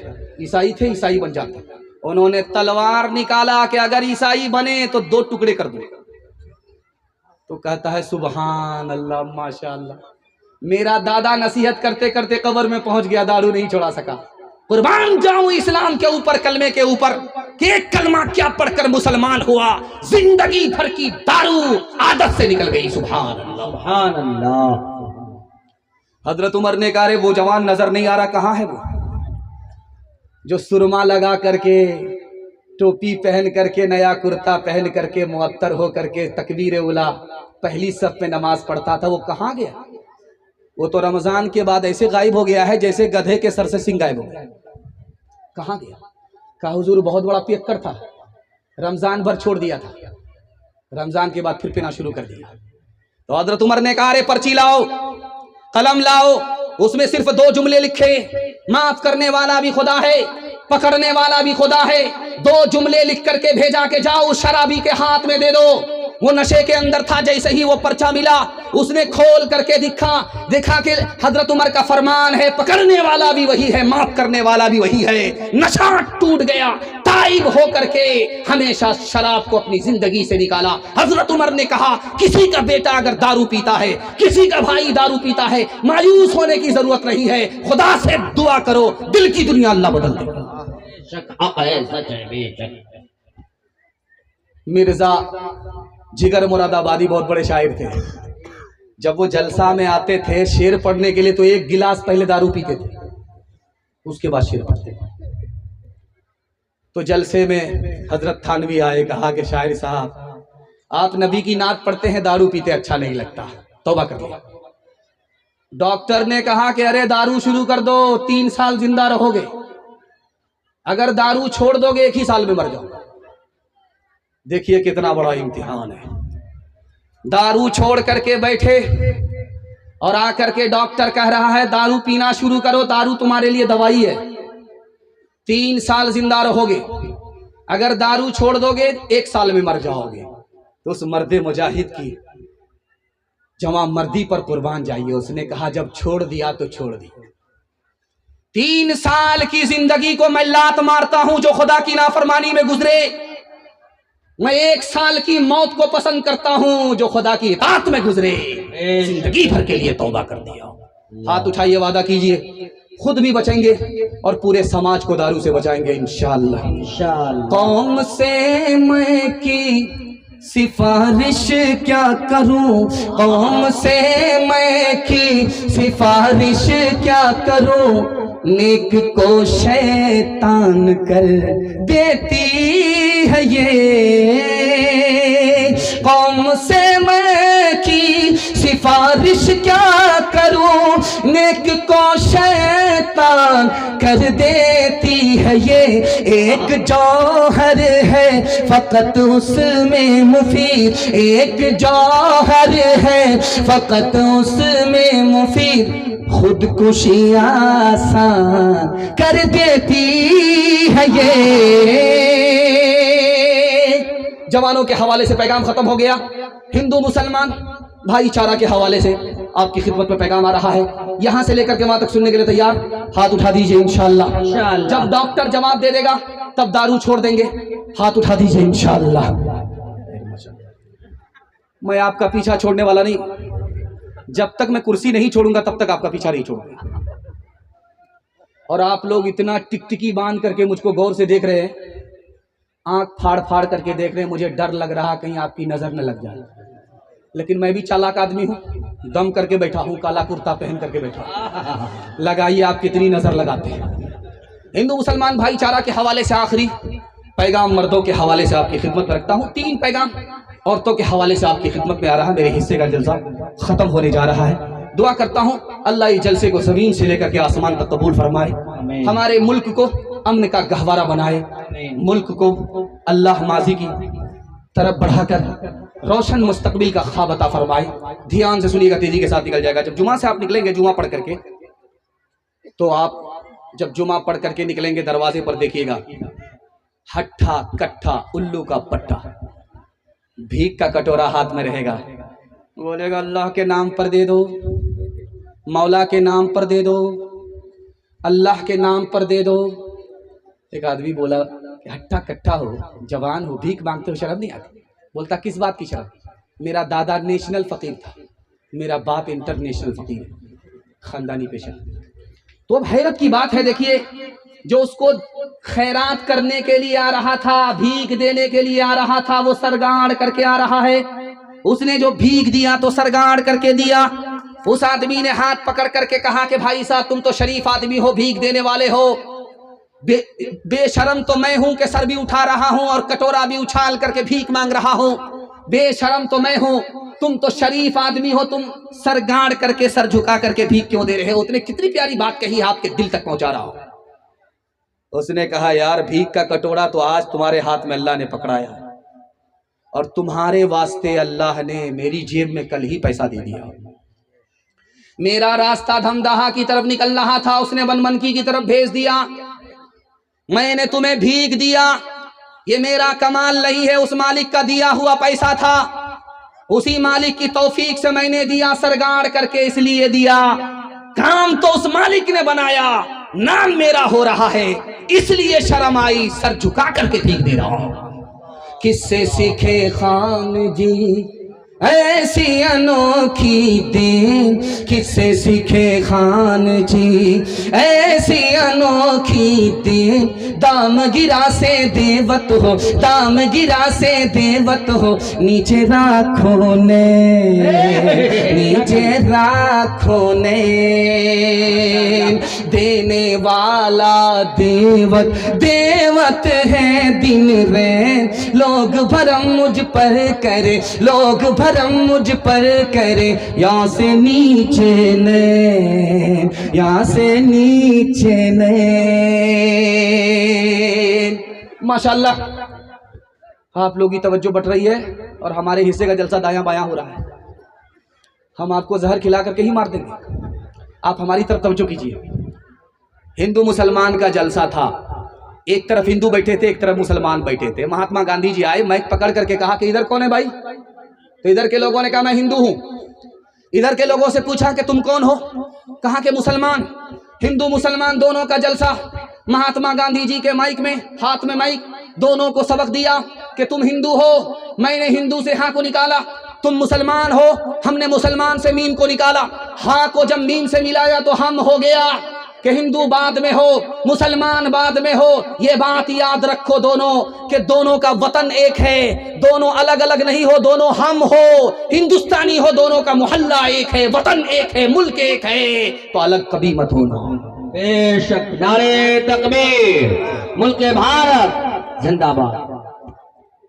ईसाई थे, ईसाई बन जाते। उन्होंने तलवार निकाला कि अगर ईसाई बने तो 2 टुकड़े कर दो। तो कहता है सुभान अल्लाह, माशाअल्लाह, मेरा दादा नसीहत करते करते कब्र में पहुंच गया, दारू नहीं छोड़ा सका। कुर्बान जाऊं इस्लाम के ऊपर, कलमे के ऊपर, कि एक कलमा क्या पढ़कर मुसलमान हुआ, जिंदगी भर की दारू आदत से निकल गई। सुभान अल्लाह, सुभान अल्लाह। हजरत उमर ने कहा, वो जवान नजर नहीं आ रहा, कहाँ है वो जो सुरमा लगा करके, टोपी पहन करके, नया कुर्ता पहन करके, मुअत्तर हो करके, तकबीर उला पहली सफ में नमाज पढ़ता था? वो कहाँ गया? वो तो रमजान के बाद ऐसे गायब हो गया है जैसे गधे के सर से सिंह गायब हो गया। कहाँ गया? कहा हुजूर बहुत बड़ा पियक्कड़ था, रमजान भर छोड़ दिया था, रमजान के बाद फिर पीना शुरू कर दिया। तो हजरत उमर ने कहा, अरे पर्ची लाओ, कलम लाओ, उसमें सिर्फ 2 जुमले लिखे, माफ करने वाला भी खुदा है, पकड़ने वाला भी खुदा है। 2 जुमले लिख करके भेजा के जाओ, उस शराबी के हाथ में दे दो। वो नशे के अंदर था, जैसे ही वो पर्चा मिला उसने खोल करके देखा कि हजरत उमर का फरमान है, पकड़ने वाला भी वही है, माफ करने वाला भी वही है। नशा टूट गया, ताइब हो करके हमेशा शराब को अपनी जिंदगी से निकाला। हजरत उमर ने कहा किसी का बेटा अगर दारू पीता है, किसी का भाई दारू पीता है, मायूस होने की जरूरत नहीं है, खुदा से दुआ करो, दिल की दुनिया अल्लाह बदल देगा। मिर्जा जिगर मुरादाबादी बहुत बड़े शायर थे। जब वो जलसा में आते थे शेर पढ़ने के लिए तो एक गिलास पहले दारू पीते थे, उसके बाद शेर पढ़ते थे। तो जलसे में हजरत थानवी आए, कहा कि शायर साहब आप नबी की नात पढ़ते हैं, दारू पीते अच्छा नहीं लगता, तौबा कर लिया। डॉक्टर ने कहा कि अरे दारू शुरू कर दो, 3 साल जिंदा रहोगे, अगर दारू छोड़ दोगे 1 ही साल में मर जाओगे। देखिए कितना बड़ा इम्तिहान है। दारू छोड़ करके बैठे और आकर के डॉक्टर कह रहा है दारू पीना शुरू करो, दारू तुम्हारे लिए दवाई है, 3 साल जिंदा रहोगे, अगर दारू छोड़ दोगे 1 साल में मर जाओगे। तो उस मर्दे मुजाहिद की जवां मर्दी पर कुर्बान जाइए। उसने कहा जब छोड़ दिया तो छोड़ दी। 3 साल की जिंदगी को मैं लात मारता हूं जो खुदा की नाफरमानी में गुजरे, मैं 1 साल की मौत को पसंद करता हूं जो खुदा की इताअत में गुजरे। जिंदगी भर के लिए तौबा कर दिया। हाथ उठाइए, वादा कीजिए खुद भी बचेंगे और पूरे समाज को दारू से बचाएंगे इंशाअल्लाह। कौम से मैं की सिफारिश क्या करूं, कौम से मैं की सिफारिश क्या करूं, नेक को शैतान कर देती है ये। कौम से मैं की सिफारिश क्या करूं, नेक को शैतान कर देती है ये। एक जौहर है फकत उसमें मुफीद, एक जौहर है फकत उसमें मुफीद, खुदकुशी आसान कर देती है ये। जवानों के हवाले से पैगाम खत्म हो गया। हिंदू मुसलमान भाईचारा के हवाले से आपकी खिदमत में पैगाम आ रहा है। यहां से लेकर के वहां तक सुनने के लिए तैयार, हाथ उठा दीजिए इंशाअल्लाह। जब डॉक्टर जवाब दे देगा तब दारू छोड़ देंगे, हाथ उठा दीजिए इंशाअल्लाह। मैं आपका पीछा छोड़ने वाला नहीं, जब तक मैं कुर्सी नहीं छोड़ूंगा तब तक आपका पीछा नहीं छोड़ूंगा। और आप लोग इतना टिकटिकी बांध करके मुझको गौर से देख रहे हैं, आंख फाड़ फाड़ करके देख रहे हैं, मुझे डर लग रहा कहीं आपकी नजर न लग जाए। लेकिन मैं भी चालाक आदमी हूं, दम करके बैठा हूं, काला कुर्ता पहन करके बैठा हूं। लगाइए आप कितनी नजर लगाते हैं। हिंदू मुसलमान भाईचारा के हवाले से आखिरी पैगाम मर्दों के हवाले से आपकी खिदमत में रखता हूं। 3 पैगाम औरतों के हवाले से आपकी खिदमत में आ रहा है। मेरे हिस्से का जलसा खत्म होने जा रहा है। दुआ करता हूं अल्लाह इस जलसे को ज़मीन से लेकर के आसमान तक कबूल फरमाए, हमारे मुल्क को अमन का गहवारा बनाए, मुल्क को अल्लाह माजी की तरफ बढ़ाकर रोशन मुस्तकबिल का ख्वाब अता फरमाए। ध्यान से सुनिएगा, तेजी के साथ निकल जाएगा। जब जुमा से आप निकलेंगे, जुमा पढ़ करके, तो आप जब जुमा पढ़ करके निकलेंगे दरवाजे पर देखिएगा हट्ठा कट्ठा उल्लू का पट्टा, भीख का कटोरा हाथ में रहेगा, बोलेगा अल्लाह के नाम पर दे दो, मौला के नाम पर दे दो, अल्लाह के नाम पर दे दो। एक आदमी बोला कि हट्ठा कट्ठा हो, जवान हो, भीख मांगते हो, शर्म नहीं आती? बोलता किस बात की शर्म, मेरा दादा नेशनल फकीर था, मेरा बाप इंटरनेशनल फकीर है, खानदानी पेशा। तो अब हैरत की बात है, देखिए जो उसको खैरात करने के लिए आ रहा था, भीख देने के लिए आ रहा था, वो सरगाड़ करके आ रहा है। उसने जो भीख दिया तो सरगाड़ करके दिया। उस आदमी ने हाथ पकड़ करके कहा कि भाई साहब तुम तो शरीफ आदमी हो, भीख देने वाले हो, बेशरम तो मैं हूं कि सर भी उठा रहा हूं और कटोरा भी उछाल करके भीख मांग रहा हूं, बेशरम तो मैं हूं, तुम तो शरीफ आदमी हो, तुम सर गाड़ करके सर झुका करके भीख क्यों दे रहे हो? उसने कितनी प्यारी बात कही, आपके दिल तक पहुंचा रहा हो। उसने कहा यार भीख का कटोरा तो आज तुम्हारे हाथ में अल्लाह ने पकड़ाया और तुम्हारे वास्ते अल्लाह ने मेरी जेब में कल ही पैसा दे दिया। मेरा रास्ता धमदाहा की तरफ निकल रहा था, उसने बनमनकी की तरफ भेज दिया। मैंने तुम्हें भीख दिया, ये मेरा कमाल नहीं है, उस मालिक का दिया हुआ पैसा था, उसी मालिक की तौफीक से मैंने दिया, सरगाड़ करके इसलिए दिया। काम तो उस मालिक ने बनाया, नाम मेरा हो रहा है, इसलिए शर्म आई सर झुका करके भीख दे रहा हूं। किससे सीखे खान जी ऐसी अनोखी देन, किससे सीखे खान जी ऐसी अनोखी देन। दाम गिरा से देवत हो, दाम गिरा से देवत हो, नीचे राखो ने, नीचे राखो ने। देने वाला देवत, देवत है दिन रैन। लोग भरम मुझ पर करे, लोग भरम मुझ पर करे, यहाँ से नीचे ने, यहाँ से नीचे ने। माशाल्लाह आप लोगों की तवज्जो बढ़ रही है और हमारे हिस्से का जलसा दायां बायां हो रहा है। हम आपको जहर खिला करके ही मार देंगे, आप हमारी तरफ तवज्जो कीजिए। हिंदू मुसलमान का जलसा था, एक तरफ हिंदू बैठे थे, एक तरफ मुसलमान बैठे थे। महात्मा गांधी जी आए, माइक पकड़ करके कहा कि इधर कौन है भाई? तो इधर के लोगों ने कहा मैं हिंदू हूं। इधर के लोगों से पूछा कि तुम कौन हो? कहा कि मुसलमान। हिंदू मुसलमान दोनों का जलसा। महात्मा गांधी जी के माइक में, हाथ में माइक, दोनों को सबक दिया कि तुम हिंदू हो, मैंने हिंदू से हाँ को निकाला। तुम मुसलमान हो, हमने मुसलमान से मीम को निकाला। हाँ को जब मीम से मिलाया तो हम हो गया कि हिंदू बाद में हो, मुसलमान बाद में हो। ये बात याद रखो दोनों कि दोनों का वतन एक है, दोनों अलग अलग नहीं हो, दोनों हम हो, हिंदुस्तानी हो, दोनों का मोहल्ला एक है, वतन एक है, मुल्क एक है, तो अलग कभी मत होना। बेशक। नारे तकबीर, मुल्क भारत जिंदाबाद।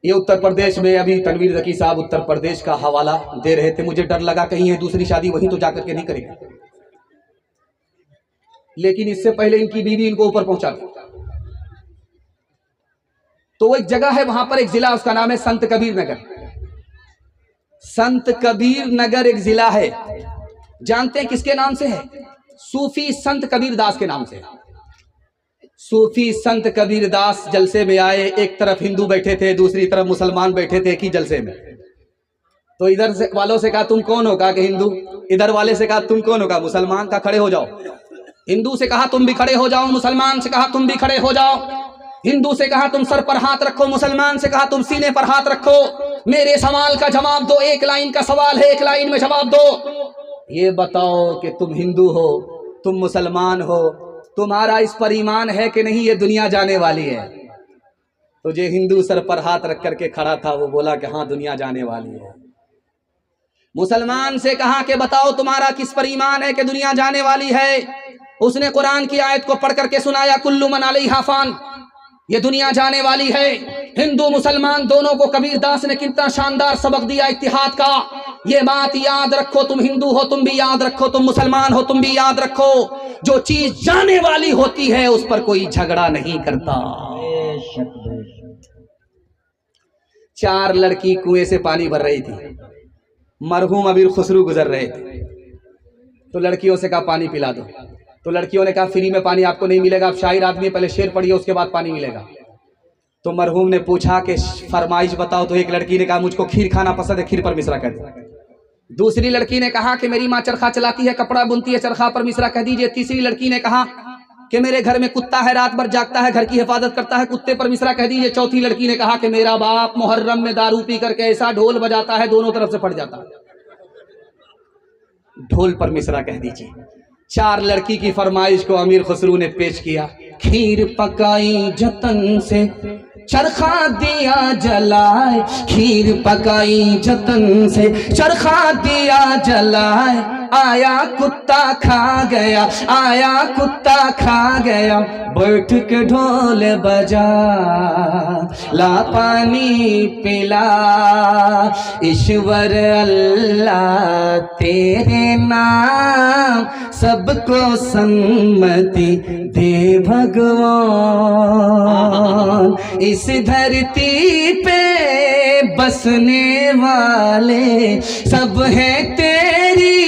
ये उत्तर प्रदेश में अभी तनवीर ज़की साहब उत्तर प्रदेश का हवाला दे रहे थे। मुझे डर लगा कहीं है दूसरी शादी वहीं तो जाकर के नहीं करेगा, लेकिन इससे पहले इनकी बीवी इनको ऊपर पहुंचा दी। तो वो एक जगह है, वहां पर एक जिला, उसका नाम है संत कबीर नगर। संत कबीर नगर एक जिला है, जानते हैं किसके नाम से है? सूफी संत कबीर दास के नाम से। सूफी संत कबीर दास जलसे में आए, एक तरफ हिंदू बैठे थे, दूसरी तरफ मुसलमान बैठे थे एक ही जलसे में। तो इधर से वालों से कहा तुम कौन हो? कहा कि हिंदू। इधर वाले से कहा तुम कौन हो? कहा मुसलमान। का खड़े हो जाओ। हिंदू से कहा तुम भी खड़े हो जाओ, मुसलमान से कहा तुम भी खड़े हो जाओ। हिंदू से कहा तुम सर पर हाथ रखो, मुसलमान से कहा तुम सीने पर हाथ रखो। मेरे सवाल का जवाब दो, एक लाइन का सवाल है, एक लाइन में जवाब दो। ये बताओ कि तुम हिंदू हो, तुम मुसलमान हो, तुम्हारा इस पर ईमान है कि नहीं ये दुनिया जाने वाली है? तो जो हिंदू सर पर हाथ रख करके खड़ा था वो बोला कि हाँ दुनिया जाने वाली है। मुसलमान से कहा कि बताओ तुम्हारा किस पर ईमान है कि दुनिया जाने वाली है? उसने कुरान की आयत को पढ़ करके सुनाया, कुल्लु मन अलैहा फान, ये दुनिया जाने वाली है। हिंदू मुसलमान दोनों को कबीर दास ने कितना शानदार सबक दिया इत्तिहाद का। ये बात याद रखो, तुम हिंदू हो तुम भी याद रखो, तुम मुसलमान हो तुम भी याद रखो, जो चीज जाने वाली होती है उस पर कोई झगड़ा नहीं करता। 4 लड़की कुएं से पानी भर रही थी, मरहूम अमीर खुसरू गुजर रहे थे। तो लड़कियों से कहा पानी पिला दो। तो लड़कियों ने कहा फ्री में पानी आपको नहीं मिलेगा, आप शायर आदमी, पहले शेर पढ़िए उसके बाद पानी मिलेगा। तो मरहूम ने पूछा कि फरमाइश बताओ। तो एक लड़की ने कहा मुझको खीर खाना पसंद है, खीर पर मिश्रा कर दो। दूसरी लड़की ने कहा कि मेरी माँ चरखा चलाती है, कपड़ा बुनती है, चरखा पर मिश्रा कह दीजिए। तीसरी लड़की ने कहा कि मेरे घर में कुत्ता है, रात भर जागता है, घर की हिफाजत करता है, कुत्ते पर मिश्रा कह दीजिए। चौथी लड़की ने कहा कि मेरा बाप मुहर्रम में दारू पी करके ऐसा ढोल बजाता है दोनों तरफ से फट जाता है, ढोल पर मिश्रा कह दीजिए। 4 लड़की की फरमाइश को अमीर खुसरू ने पेश किया। खीर पकाई जतन से, चरखा दिया जलाए, खीर पकाई जतन से, चरखा दिया जलाए। आया कुत्ता खा गया, आया कुत्ता खा गया, बैठ के ढोल बजा, ला पानी पिला। ईश्वर अल्लाह तेरे नाम, सबको सम्मति दे भगवान। इस धरती पे बसने वाले सब हैं तेरी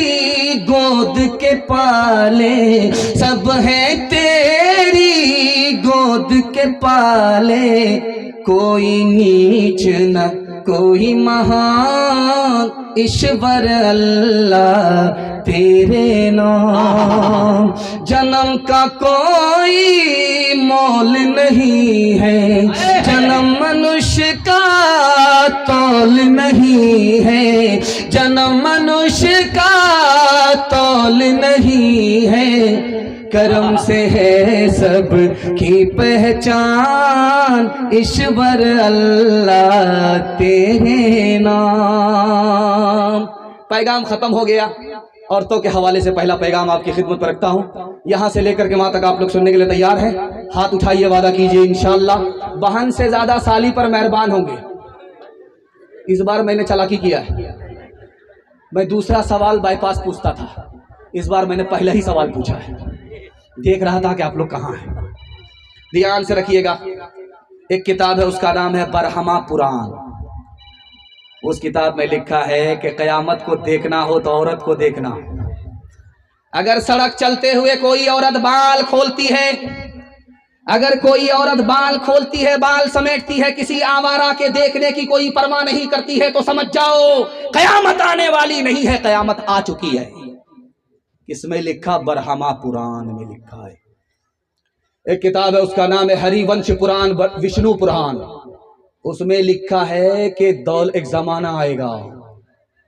गोद के पाले, सब हैं तेरी गोद के पाले। कोई नीच न कोई महान, ईश्वर अल्लाह तेरे नाम। जन्म का कोई मोल नहीं है, जन्म मनुष्य का तौल नहीं है, जन्म मनुष्य का तौल नहीं है, करम से है सब की पहचान, ईश्वर अल्लाह तेरे नाम। पैगाम खत्म हो गया। औरतों के हवाले से पहला पैगाम आपकी खिदमत पर रखता हूँ। यहाँ से लेकर के वहाँ तक आप लोग सुनने के लिए तैयार हैं? हाथ उठाइए, वादा कीजिए इंशाअल्लाह बहन से ज्यादा साली पर मेहरबान होंगे। इस बार मैंने चालाकी किया है, मैं दूसरा सवाल बाईपास पूछता था, इस बार मैंने पहला ही सवाल पूछा है। देख रहा था कि आप लोग कहाँ हैं। ध्यान से रखिएगा। एक किताब है, उसका नाम है बरहमा पुराण। उस किताब में लिखा है कि कयामत को देखना हो तो औरत को देखना। अगर सड़क चलते हुए कोई औरत बाल खोलती है, अगर कोई औरत बाल खोलती है, बाल समेटती है, किसी आवारा के देखने की कोई परवाह नहीं करती है, तो समझ जाओ कयामत आने वाली नहीं है, कयामत आ चुकी है। इसमें लिखा, बरहमा पुराण में लिखा है। एक किताब है, उसका नाम है हरिवंश पुराण, विष्णु पुराण। उसमें लिखा है कि एक जमाना आएगा,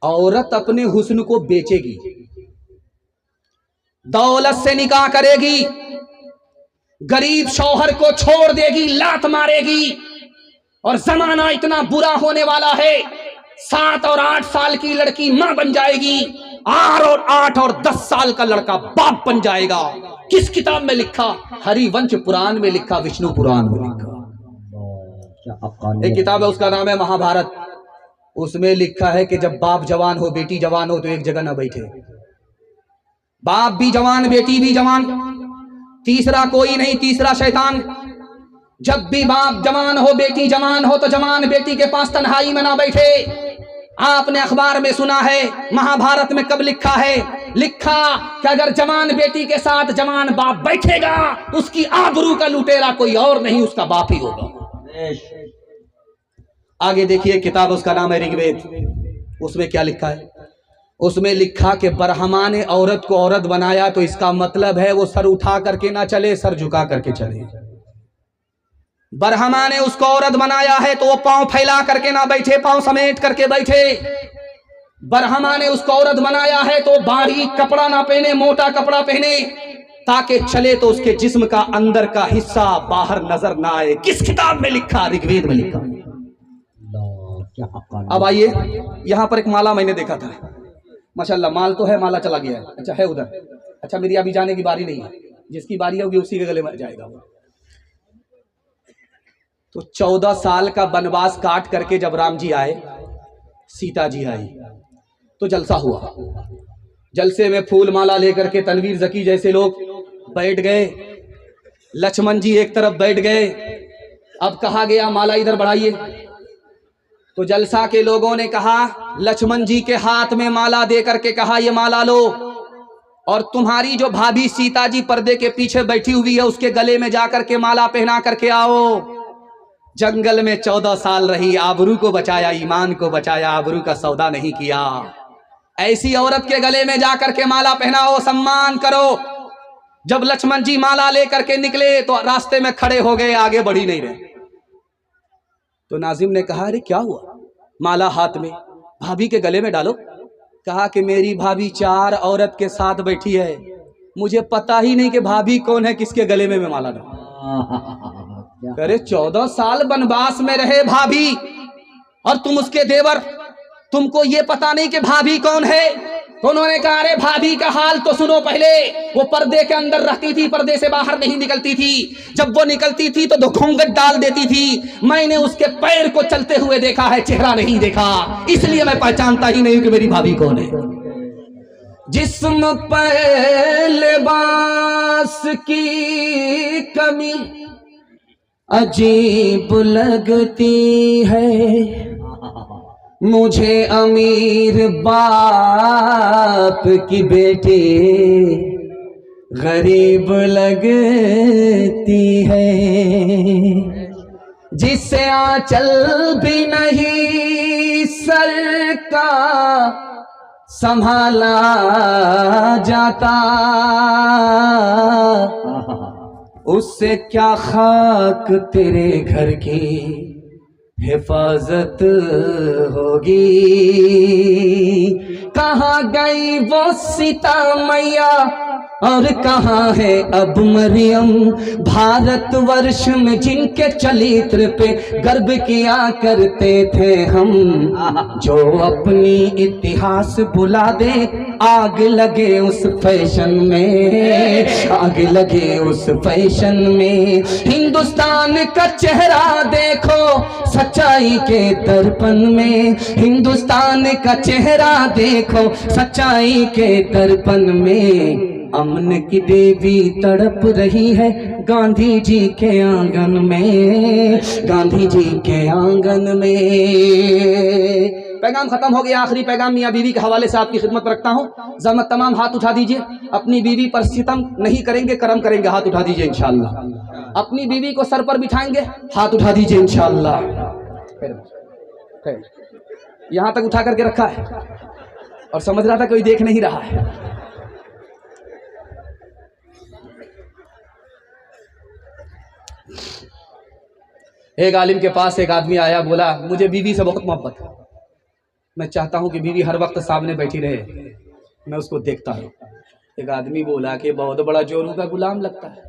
औरत अपने हुस्न को बेचेगी, दौलत से निकाह करेगी, गरीब शौहर को छोड़ देगी, लात मारेगी, और जमाना इतना बुरा होने वाला है, 7 और 8 साल की लड़की मां बन जाएगी, 8 और 10 साल का लड़का बाप बन जाएगा। किस किताब में लिखा? हरिवंश पुराण में लिखा, विष्णु पुराण में लिखा। एक किताब है, उसका नाम है महाभारत। उसमें लिखा है कि जब बाप जवान हो, बेटी जवान हो, तो एक जगह न बैठे। बाप भी जवान, बेटी भी जवान, तीसरा कोई नहीं, तीसरा शैतान। जब भी बाप जवान हो, बेटी जवान हो, तो जवान बेटी के पास तन्हाई में ना बैठे। आपने अखबार में सुना है, महाभारत में कब लिखा है? लिखा कि अगर जवान बेटी के साथ जवान बाप बैठेगा, उसकी आबरू का लुटेरा कोई और नहीं, उसका बाप ही होगा। आगे देखिए, किताब उसका नाम है ऋग्वेद। उसमें क्या लिखा है? उसमें लिखा कि बरहमा ने औरत को औरत बनाया, तो इसका मतलब है वो सर उठा करके ना चले, सर झुका करके चले। बरहमा ने उसको औरत बनाया है तो वो पांव फैला करके ना बैठे, पांव समेट करके बैठे। बरहमा ने उसको औरत बनाया है तो बारीक कपड़ा ना पहने, मोटा कपड़ा पहने, ताकि चले तो उसके जिस्म का अंदर का हिस्सा बाहर नजर ना आए। किस किताब में लिखा? ऋग्वेद में लिखा। अब आइए, यहां पर एक माला मैंने देखा था, माशाल्लाह माल तो है, माला चला गया है। अच्छा है उधर, अच्छा मेरी अभी जाने की बारी नहीं है, जिसकी बारी होगी उसी के गले में जाएगा। तो 14 साल का वनवास काट करके जब राम जी आए, सीता जी आई, तो जलसा हुआ। जलसे में फूल माला लेकर के तनवीर जकी जैसे लोग बैठ गए, लक्ष्मण जी एक तरफ बैठ गए। अब कहा गया माला इधर बढ़ाइए, तो जलसा के लोगों ने कहा, लक्ष्मण जी के हाथ में माला दे करके कहा, ये माला लो, और तुम्हारी जो भाभी सीता जी पर्दे के पीछे बैठी हुई है, उसके गले में जाकर के माला पहना करके आओ। जंगल में 14 साल रही, आबरू को बचाया, ईमान को बचाया, आबरू का सौदा नहीं किया। ऐसी औरत के गले में जाकर के माला पहनाओ, सम्मान करो। जब लक्ष्मण जी माला लेकर के निकले तो रास्ते में खड़े हो गए, आगे बढ़ी नहीं रहे। तो नाजिम ने कहा, अरे क्या हुआ? माला हाथ में, भाभी के गले में डालो। कहा कि मेरी भाभी 4 औरत के साथ बैठी है, मुझे पता ही नहीं कि भाभी कौन है, किसके गले में मैं माला डालूं। अरे 14 साल वनवास में रहे भाभी, और तुम उसके देवर, तुमको ये पता नहीं कि भाभी कौन है? तो उन्होंने कहा, अरे भाभी का हाल तो सुनो पहले। वो पर्दे के अंदर रहती थी, पर्दे से बाहर नहीं निकलती थी। जब वो निकलती थी तो घूंघट डाल देती थी। मैंने उसके पैर को चलते हुए देखा है, चेहरा नहीं देखा, इसलिए मैं पहचानता ही नहीं कि मेरी भाभी कौन है। जिस्म पे लिबास की कमी अजीब लगती है, मुझे अमीर बाप की बेटी गरीब लगती है, जिससे आंचल भी नहीं सर का संभाला जाता, उससे क्या खाक तेरे घर की हिफाजत होगी। कहाँ गई वो सीता मैया और कहाँ है अब मरियम, भारतवर्ष में जिनके चरित्र पे गर्व किया करते थे हम। जो अपनी इतिहास बुला दे, आग लगे उस फैशन में, आग लगे उस फैशन में। हिंदुस्तान का चेहरा देखो सच्चाई के दर्पण में, हिंदुस्तान का चेहरा देखो सच्चाई के दर्पण में। अमन की देवी तड़प रही है गांधी जी के आंगन में, गांधी जी के आंगन में। पैगाम खत्म हो गया। आखिरी पैगाम मियाँ बीवी के हवाले से आपकी खिदमत में रखता हूँ। जहमत तमाम हाथ उठा दीजिए। अपनी बीवी पर सितम नहीं करेंगे, करम करेंगे। हाथ उठा दीजिए इंशाअल्लाह। अपनी बीवी को सर पर बिठाएंगे, हाथ उठा दीजिए इंशाअल्लाह। यहाँ तक उठा करके रखा है और समझ रहा था कोई देख नहीं रहा है। एक आलिम के पास एक आदमी आया, बोला मुझे बीवी से बहुत मोहब्बत है, मैं चाहता हूं कि बीवी हर वक्त सामने बैठी रहे, मैं उसको देखता हूं। एक आदमी बोला कि बहुत बड़ा जोरू का गुलाम लगता है।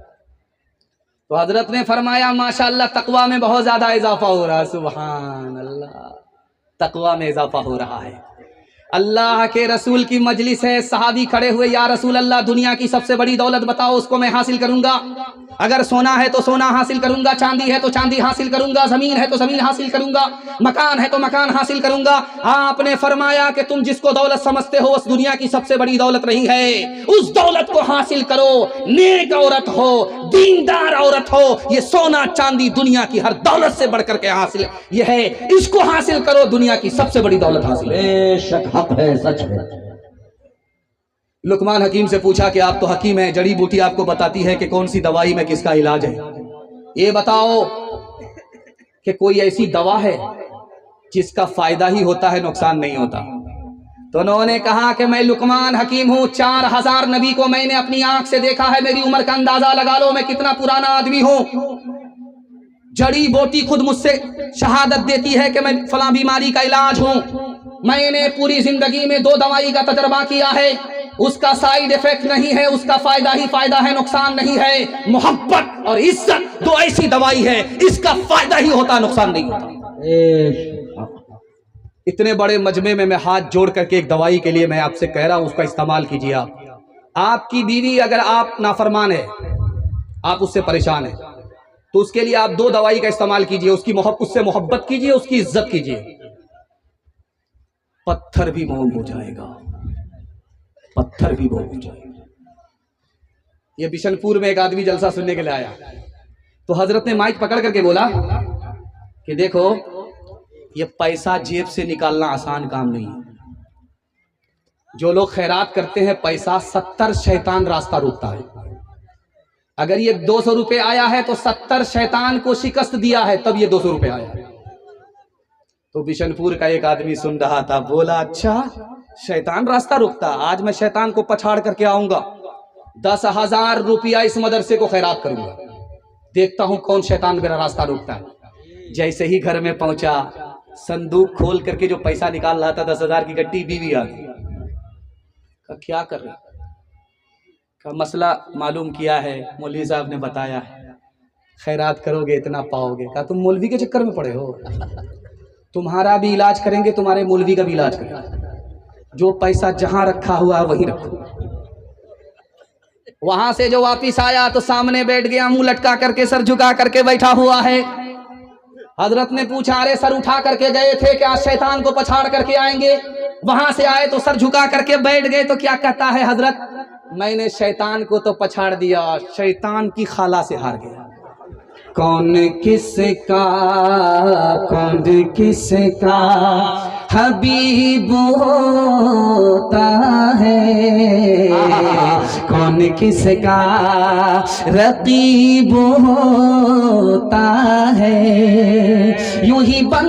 तो हजरत ने फरमाया माशाअल्लाह तकवा में बहुत ज्यादा इजाफा हो रहा है। सुभान अल्लाह, तकवा में इजाफा हो रहा है। अल्लाह के रसूल की मजलिस है, सहाबी खड़े हुए, या रसूल अल्लाह दुनिया की सबसे बड़ी दौलत बताओ, उसको मैं हासिल करूंगा। अगर सोना है तो सोना हासिल करूंगा, चांदी है तो चांदी हासिल करूंगा, जमीन है तो जमीन हासिल करूंगा, मकान है तो मकान हासिल करूंगा। आपने फरमाया कि तुम जिसको दौलत समझते हो उस दुनिया की सबसे बड़ी दौलत नहीं है, उस दौलत को हासिल करो। नेक औरत हो, दीनदार औरत हो, ये सोना चांदी दुनिया की हर दौलत से बढ़कर के हासिल ये है, इसको हासिल करो, दुनिया की सबसे बड़ी दौलत हासिल है। बेशक हक है, सच है। लुकमान हकीम से पूछा कि आप तो हकीम हैं, जड़ी बूटी आपको बताती है कि कौन सी दवाई में किसका इलाज है, ये बताओ कि कोई ऐसी दवा है जिसका फायदा ही होता है, नुकसान नहीं होता। तो उन्होंने कहा कि मैं लुकमान हकीम हूं, 4000 नबी को मैंने अपनी आंख से देखा है, मेरी उम्र का अंदाजा लगा लो मैं कितना पुराना आदमी हूं। जड़ी बूटी खुद मुझसे शहादत देती है कि मैं फलां बीमारी का इलाज हूं। मैंने पूरी जिंदगी में 2 दवाई का तजर्बा किया है, उसका साइड इफेक्ट नहीं है, उसका फायदा ही फायदा है, नुकसान नहीं है। मोहब्बत और इज्जत 2 ऐसी दवाई है, इसका फायदा ही होता, नुकसान नहीं होता। इतने बड़े मजमे में मैं हाथ जोड़ करके एक दवाई के लिए मैं आपसे कह रहा हूं, उसका इस्तेमाल कीजिए आप। आपकी बीवी अगर आप नाफरमान है, आप उससे परेशान है, तो उसके लिए आप 2 दवाई का इस्तेमाल कीजिए। उससे मोहब्बत कीजिए, उसकी इज्जत कीजिए। पत्थर भी मोम हो जाएगा, पत्थर भी मोम हो जाएगा। ये बिशनपुर में एक आदमी जलसा सुनने के लिए आया, तो हजरत ने माइक पकड़ करके बोला कि देखो ये पैसा जेब से निकालना आसान काम नहीं है। जो लोग खैरात करते हैं पैसा, 70 शैतान रास्ता रोकता है। अगर ये 200 रुपए आया है तो 70 शैतान को शिकस्त दिया है, तब ये 200 रुपए आया है। तो बिशनपुर का एक आदमी सुन रहा था, बोला अच्छा शैतान रास्ता रोकता, आज मैं शैतान को पछाड़ करके आऊंगा, 10,000 रुपया इस मदरसे को खैरात करूंगा, देखता हूं कौन शैतान मेरा रास्ता रोकता है। जैसे ही घर में पहुंचा, संदूक खोल करके जो पैसा निकाल रहा था 10,000 की गड्डी, बीवी आ गई। क्या कर रहे का मसला मालूम किया है, मौलवी साहब ने बताया है, खैरात करोगे इतना पाओगे। कहा तुम मौलवी के चक्कर में पड़े हो, तुम्हारा भी इलाज करेंगे, तुम्हारे मौलवी का भी इलाज करेंगे। जो पैसा जहां रखा हुआ है वहीं रखो। वहां से जो वापिस आया तो सामने बैठ गया, मुंह लटका करके, सर झुका करके बैठा हुआ है। हजरत ने पूछा अरे सर उठा करके गए थे क्या, शैतान को पछाड़ करके आएंगे? वहां से आए तो सर झुका करके बैठ गए, तो क्या कहता है हजरत, मैंने शैतान को तो पछाड़ दिया, शैतान की खाला से हार गया। कौन किसका हबीब होता है, कौन किसका रकीब होता है। यूं ही बन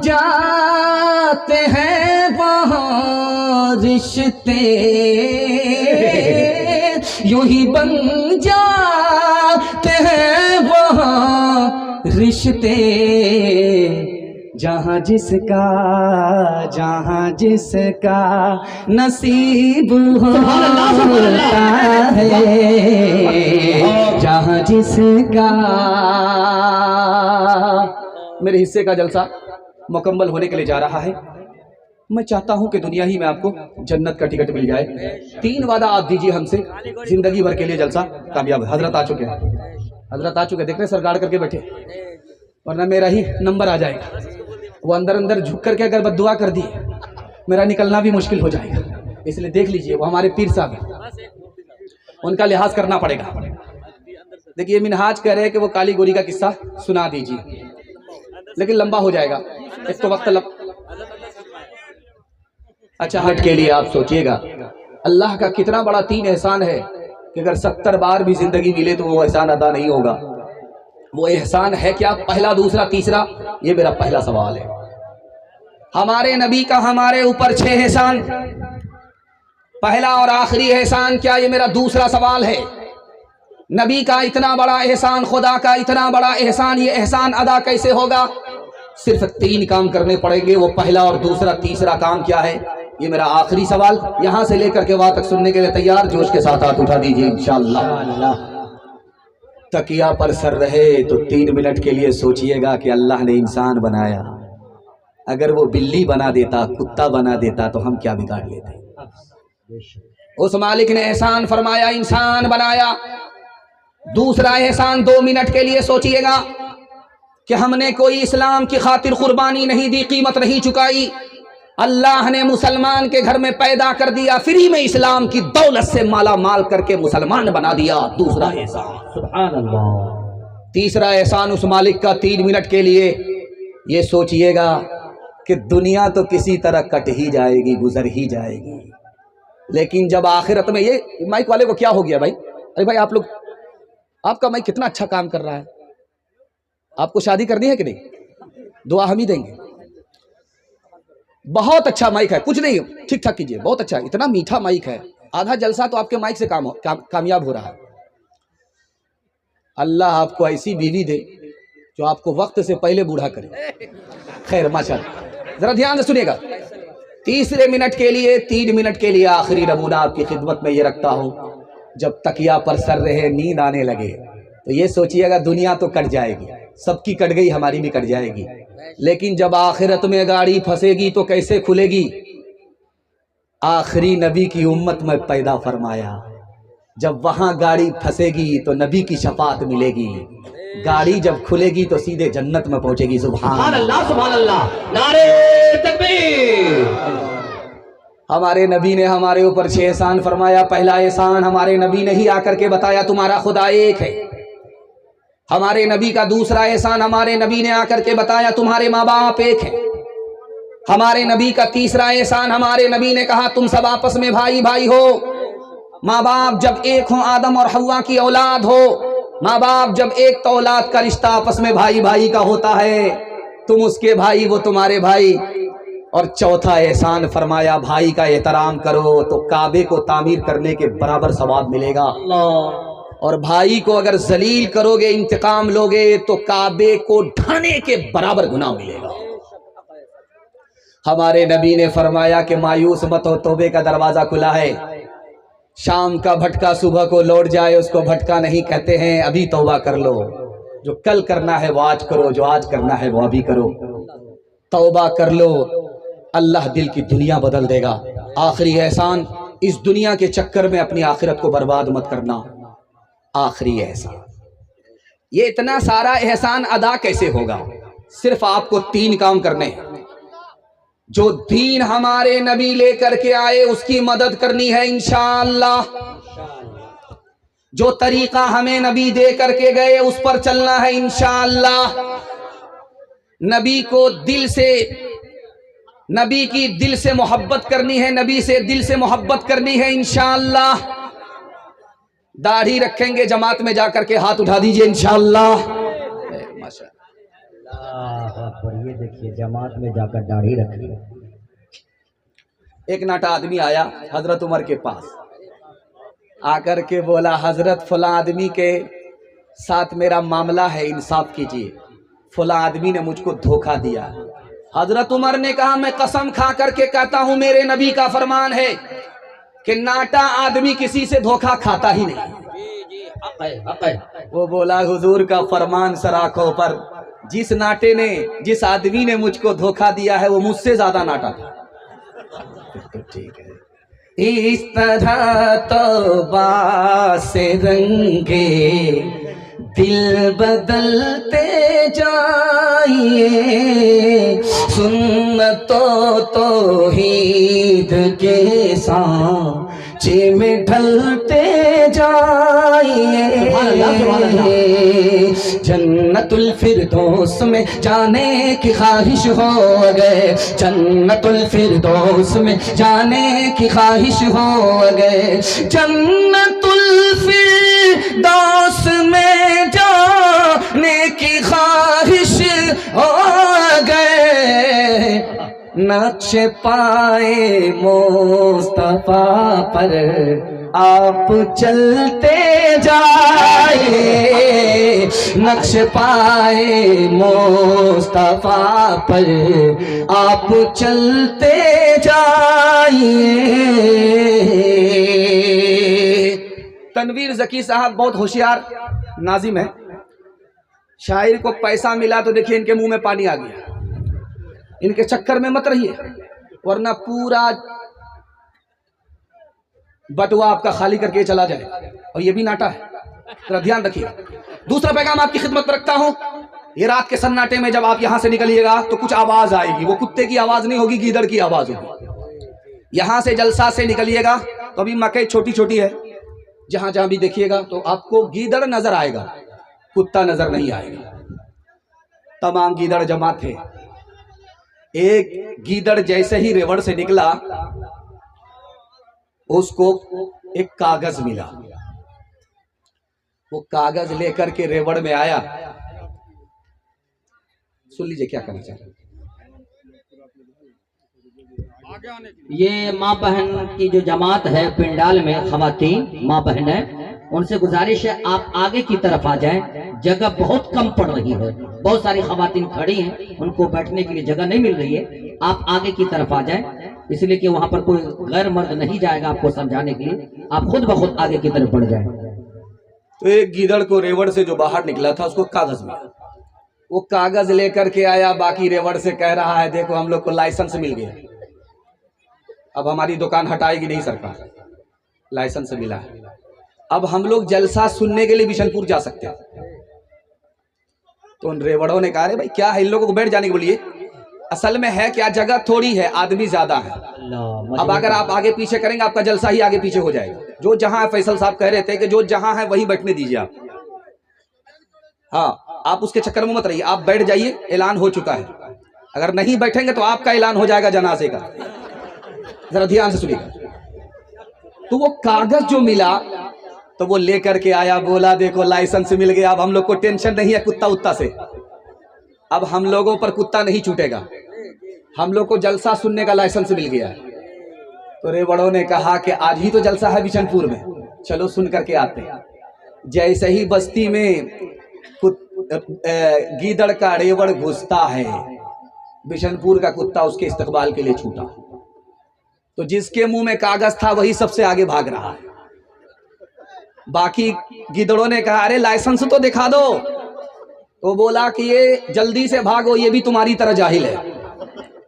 जाते हैं बहुत रिश्ते यूं ही बन जाते हैं वहाँ रिश्ते, जहाँ जिसका नसीब होता है, जहाँ जिसका। मेरे हिस्से का जलसा मुकम्मल होने के लिए जा रहा है। मैं चाहता हूं कि दुनिया ही में आपको जन्नत का टिकट मिल जाए। 3 वादा आप दीजिए हमसे, जिंदगी भर के लिए जलसा कामयाब। हजरत आ चुके हैं, हजरत आ चुके, देख रहे सरगाड़ करके बैठे, वरना मेरा ही नंबर आ जाएगा। वो अंदर अंदर झुक करके अगर बद्दुआ कर दी, मेरा निकलना भी मुश्किल हो जाएगा। इसलिए देख लीजिए, वो हमारे पीर साहब हैं, उनका लिहाज करना पड़ेगा। देखिए मिनहाज कह रहे हैं कि वो काली गोरी का किस्सा सुना दीजिए, लेकिन लंबा हो जाएगा, एक तो वक्त अच्छा हट के लिए आप सोचिएगा अल्लाह का कितना बड़ा 3 एहसान है कि अगर 70 बार भी जिंदगी मिले तो वो एहसान अदा नहीं होगा। वो एहसान है क्या? पहला, दूसरा, तीसरा, ये मेरा पहला सवाल है। हमारे नबी का हमारे ऊपर 6 एहसान, पहला और आखिरी एहसान क्या? ये मेरा दूसरा सवाल है। नबी का इतना बड़ा एहसान, खुदा का इतना बड़ा एहसान, ये एहसान अदा कैसे होगा? सिर्फ 3 काम करने पड़ेंगे। वो पहला और दूसरा, तीसरा काम क्या है? ये मेरा आखिरी सवाल। यहां से लेकर के वहां तक सुनने के लिए तैयार? जोश के साथ हाथ उठा दीजिए इंशाअल्लाह। तकिया पर सर रहे तो 3 मिनट के लिए सोचिएगा कि अल्लाह ने इंसान बनाया, अगर वो बिल्ली बना देता, कुत्ता बना देता तो हम क्या बिगाड़ लेते। उस मालिक ने एहसान फरमाया, इंसान बनाया। दूसरा एहसान 2 मिनट के लिए सोचिएगा कि हमने कोई इस्लाम की खातिर कुर्बानी नहीं दी, कीमत नहीं चुकाई। अल्लाह ने मुसलमान के घर में पैदा कर दिया, फ्री में इस्लाम की दौलत से माला माल करके मुसलमान बना दिया। दूसरा एहसान, सुभान अल्लाह। तीसरा एहसान उस मालिक का 3 मिनट के लिए ये सोचिएगा कि दुनिया तो किसी तरह कट ही जाएगी, गुजर ही जाएगी, लेकिन जब आखिरत में, ये माइक वाले को क्या हो गया भाई? अरे भाई आप लोग, आपका माइक कितना अच्छा काम कर रहा है, आपको शादी करनी है कि नहीं? दुआ हम ही देंगे। बहुत अच्छा माइक है, कुछ नहीं, ठीक ठाक कीजिए, बहुत अच्छा, इतना मीठा माइक है। आधा जलसा तो आपके माइक से कामयाब हो रहा है। अल्लाह आपको ऐसी बीवी दे जो आपको वक्त से पहले बूढ़ा करे। खैर माशाअल्लाह, जरा ध्यान से सुनिएगा। तीसरे मिनट के लिए, 3 मिनट के लिए आखिरी नमूना आपकी खिदमत में ये रखता हूं। जब तकिया पर सर रहे, नींद आने लगे, तो ये सोचिएगा दुनिया तो कट जाएगी, सबकी कट गई, हमारी भी कट जाएगी, लेकिन जब आखिरत में गाड़ी फंसेगी तो कैसे खुलेगी? आखिरी नबी की उम्मत में पैदा फरमाया, जब वहां गाड़ी फंसेगी तो नबी की शफाअत मिलेगी, गाड़ी जब खुलेगी तो सीधे जन्नत में पहुंचेगी। सुभान अल्लाह, सुभान अल्लाह, नारे तकबीर। हमारे नबी ने हमारे ऊपर 6 एहसान फरमाया। पहला एहसान हमारे नबी ने ही आकर के बताया, तुम्हारा खुदा एक है। हमारे नबी का दूसरा एहसान हमारे नबी ने आकर के बताया, तुम्हारे माँ बाप एक हैं। हमारे नबी का तीसरा एहसान हमारे नबी ने कहा, तुम सब आपस में भाई भाई हो। माँ बाप जब एक हो, आदम और हव्वा की औलाद हो, माँ बाप जब एक, तो औलाद का रिश्ता आपस में भाई भाई का होता है। तुम उसके भाई, वो तुम्हारे भाई। और चौथा एहसान फरमाया, भाई का एहतराम करो तो काबे को तामीर करने के बराबर सवाब मिलेगा। और भाई को अगर जलील करोगे, इंतकाम लोगे, तो काबे को ढाने के बराबर गुनाह मिलेगा। हमारे नबी ने फरमाया कि मायूस मत हो, तौबे का दरवाजा खुला है। शाम का भटका सुबह को लौट जाए, उसको भटका नहीं कहते हैं। अभी तौबा कर लो, जो कल करना है वो आज करो, जो आज करना है वो अभी करो। तौबा कर लो, अल्लाह दिल की दुनिया बदल देगा। आखिरी एहसान, इस दुनिया के चक्कर में अपनी आखिरत को बर्बाद मत करना। आखिरी एहसान, ये इतना सारा एहसान अदा कैसे होगा? सिर्फ आपको 3 काम करने हैं। जो दीन हमारे नबी लेकर के आए उसकी मदद करनी है इंशाअल्लाह। जो तरीका हमें नबी दे करके गए उस पर चलना है इंशाअल्लाह। नबी को दिल से, नबी की दिल से मोहब्बत करनी है, नबी से दिल से मोहब्बत करनी है इंशाअल्लाह। दाढ़ी रखेंगे जमात में जाकर के, हाथ उठा दीजिए इंशाअल्लाह। माशाअल्लाह, ये देखिए जमात में जाकर दाढ़ी रखिए। एक नाटा आदमी आया हजरत उमर के पास, आकर के बोला हजरत फला आदमी के साथ मेरा मामला है, इंसाफ कीजिए, फला आदमी ने मुझको धोखा दिया। हजरत उमर ने कहा मैं कसम खा करके कहता हूं मेरे नबी का फरमान है कि नाटा आदमी किसी से धोखा खाता ही नहीं। वो बोला हुजूर का फरमान सर आंखों पर, जिस नाटे ने जिस आदमी ने मुझको धोखा दिया है वो मुझसे ज्यादा नाटा था। तो ठीक है, इस तरह तौबा से रंगे दिल बदलते जाइए, सुन्नतों तौहीद के सांचे में ढलते जाइए। जन्नतुल फिरदौस में जाने की ख्वाहिश हो गए, जन्नतुल फिरदौस में जाने की ख्वाहिश हो गए, जन्नतुल फिरदौस में जाने की ख्वाहिश हो गए। नक्श पाए मुस्तफा पर आप चलते जाइए, नक्श पाए मुस्तफा पर आप चलते जाइए। तनवीर ज़की साहब बहुत होशियार नाजिम है, शायर को पैसा मिला तो देखिए इनके मुंह में पानी आ गया। इनके चक्कर में मत रहिए वरना पूरा बटुआ आपका खाली करके चला जाए, और ये भी नाटा है, तो ध्यान रखिए। दूसरा पैगाम आपकी खिदमत में रखता हूं, ये रात के सन्नाटे में जब आप यहां से निकलिएगा तो कुछ आवाज आएगी, वो कुत्ते की आवाज नहीं होगी, गीदड़ की आवाज होगी। यहां से जलसा से निकलिएगा तो अभी मकई छोटी छोटी है, जहां जहां भी देखिएगा तो आपको गीदड़ नजर आएगा, कुत्ता नजर नहीं आएगा। तमाम गीदड़ जमा थे। एक गीदड़ जैसे ही रेवड़ से निकला उसको एक कागज मिला, वो कागज लेकर के रेवड़ में आया। सुन लीजिए क्या कहना चाह रहे हैं। ये माँ बहन की जो जमात है पिंडाल में, खवातीन माँ बहन है, उनसे गुजारिश है आप आगे की तरफ आ जाएं, जगह बहुत कम पड़ रही है, बहुत सारी खवातीन खड़ी हैं, उनको बैठने के लिए जगह नहीं मिल रही है, आप आगे की तरफ आ जाएं, इसलिए कि वहां पर कोई गैर मर्द नहीं जाएगा आपको समझाने के लिए, आप खुद ब खुद आगे की तरफ बढ़ जाएं। तो एक गीदड़ को रेवड़ से जो बाहर निकला था उसको कागज मिला, वो कागज लेकर के आया, बाकी रेवड़ से कह रहा है देखो हम लोग को लाइसेंस मिल गया, अब हमारी दुकान हटाएगी नहीं सरकार, लाइसेंस मिला है, अब हम लोग जलसा सुनने के लिए बिशनपुर जा सकते हैं। तो उन रेवड़ों ने कहा अरे भाई क्या है, इन लोगों को बैठ जाने के बोलिए, असल में है क्या जगह थोड़ी है, आदमी ज्यादा है, अब अगर आप आगे पीछे करेंगे आपका जलसा ही आगे पीछे हो जाएगा। जो जहां फैसल साहब कह रहे थे कि जो जहां है वहीं बैठने दीजिए आप, हाँ आप उसके चक्कर में मत रहिए, आप बैठ जाइए, ऐलान हो चुका है, अगर नहीं बैठेंगे तो आपका ऐलान हो जाएगा जनाजे का, जरा ध्यान से सुनिएगा। तो वो कागज जो मिला तो वो लेकर के आया, बोला देखो लाइसेंस मिल गया, अब हम लोग को टेंशन नहीं है कुत्ता उत्ता से, अब हम लोगों पर कुत्ता नहीं छूटेगा, हम लोग को जलसा सुनने का लाइसेंस मिल गया है। तो रेवड़ों ने कहा कि आज ही तो जलसा है बिशनपुर में, चलो सुन करके आते हैं। जैसे ही बस्ती में गीदड़ का रेवड़ घुसता है, बिशनपुर का कुत्ता उसके इस्तकबाल के लिए छूटा, तो जिसके मुंह में कागज था वही सबसे आगे भाग रहा है। बाकी गिदड़ों ने कहा अरे लाइसेंस तो दिखा दो, तो बोला कि ये जल्दी से भागो, ये भी तुम्हारी तरह जाहिल है,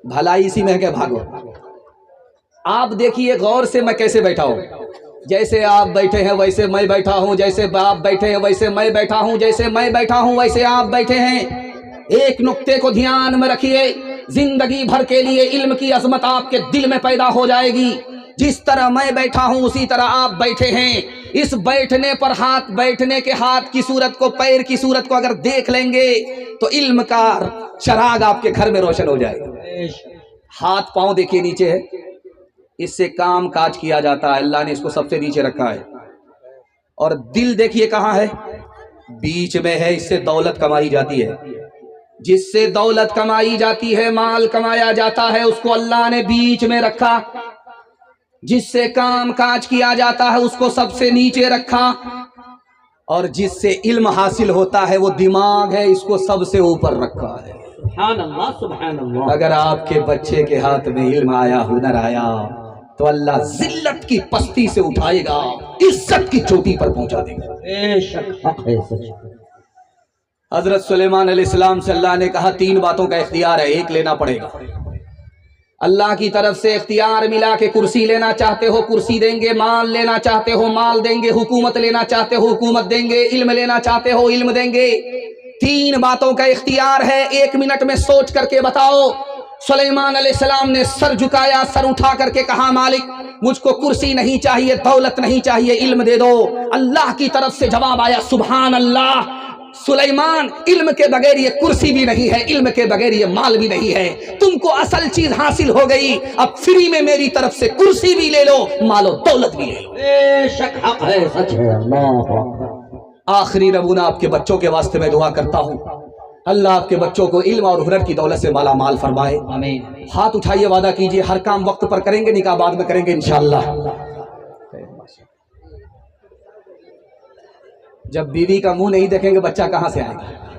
भलाई इसी में है कि भागो। आप देखिए गौर से मैं कैसे बैठा हूं, जैसे आप बैठे हैं वैसे मैं बैठा हूं, जैसे आप बैठे हैं वैसे मैं बैठा हूं, जैसे मैं बैठा हूं वैसे आप बैठे हैं। एक नुक्ते को ध्यान में रखिए, जिंदगी भर के लिए इल्म की अजमत आपके दिल में पैदा हो जाएगी। जिस तरह मैं बैठा हूं उसी तरह आप बैठे हैं। इस बैठने पर हाथ, बैठने के हाथ की सूरत को, पैर की सूरत को अगर देख लेंगे तो इल्म का चराग आपके घर में रोशन हो जाएगा। हाथ पांव देखिए नीचे है, इससे काम काज किया जाता है, अल्लाह ने इसको सबसे नीचे रखा है। और दिल देखिए कहाँ है, बीच में है, इससे दौलत कमाई जाती है। जिससे दौलत कमाई जाती है, माल कमाया जाता है, उसको अल्लाह ने बीच में रखा। जिससे काम काज किया जाता है उसको सबसे नीचे रखा, और जिससे इल्म हासिल होता है वो दिमाग है, इसको सबसे ऊपर रखा है। सुभान अल्लाह, सुभान अल्लाह। अगर आपके बच्चे के हाथ में इल्म आया, हुनर आया, तो अल्लाह जिल्लत की पस्ती से उठाएगा, इज्जत की चोटी पर पहुंचा देगा। बेशक हक है, सच। हजरत सुलेमान अलैहिस्सलाम से अल्लाह ने कहा 3 बातों का इख्तियार है, एक लेना पड़ेगा। अल्लाह की तरफ से इख्तियार मिला के कुर्सी लेना चाहते हो कुर्सी देंगे, माल लेना चाहते हो माल देंगे, हुकूमत लेना चाहते हो हुकूमत देंगे, इल्म लेना चाहते हो इल्म देंगे। 3 बातों का इख्तियार है, 1 मिनट में सोच करके बताओ। सुलेमान अलैहिस्सलाम ने सर झुकाया, सर उठा करके कहा मालिक मुझको कुर्सी नहीं चाहिए, दौलत नहीं चाहिए, इल्म दे दो। अल्लाह की तरफ से जवाब आया, सुभान अल्लाह सुलेमान, इल्म के बगैर ये कुर्सी भी नहीं है, इल्म के बगैर ये माल भी नहीं है, तुमको असल चीज हासिल हो गई, अब फ्री में मेरी तरफ से कुर्सी भी ले लो, मालो दौलत भी ले लो। बेशक हक है, सच है। अल्लाह। आखिरी नमूना आपके बच्चों के वास्ते मैं दुआ करता हूँ, अल्लाह आपके बच्चों को इल्म और हुनर की दौलत से माला माल फरमाए। आमीन। हाथ उठाइए, वादा कीजिए हर काम वक्त पर करेंगे, निकाह बाद में करेंगे इंशाअल्लाह। जब बीवी का मुंह नहीं देखेंगे बच्चा कहां से आएगा।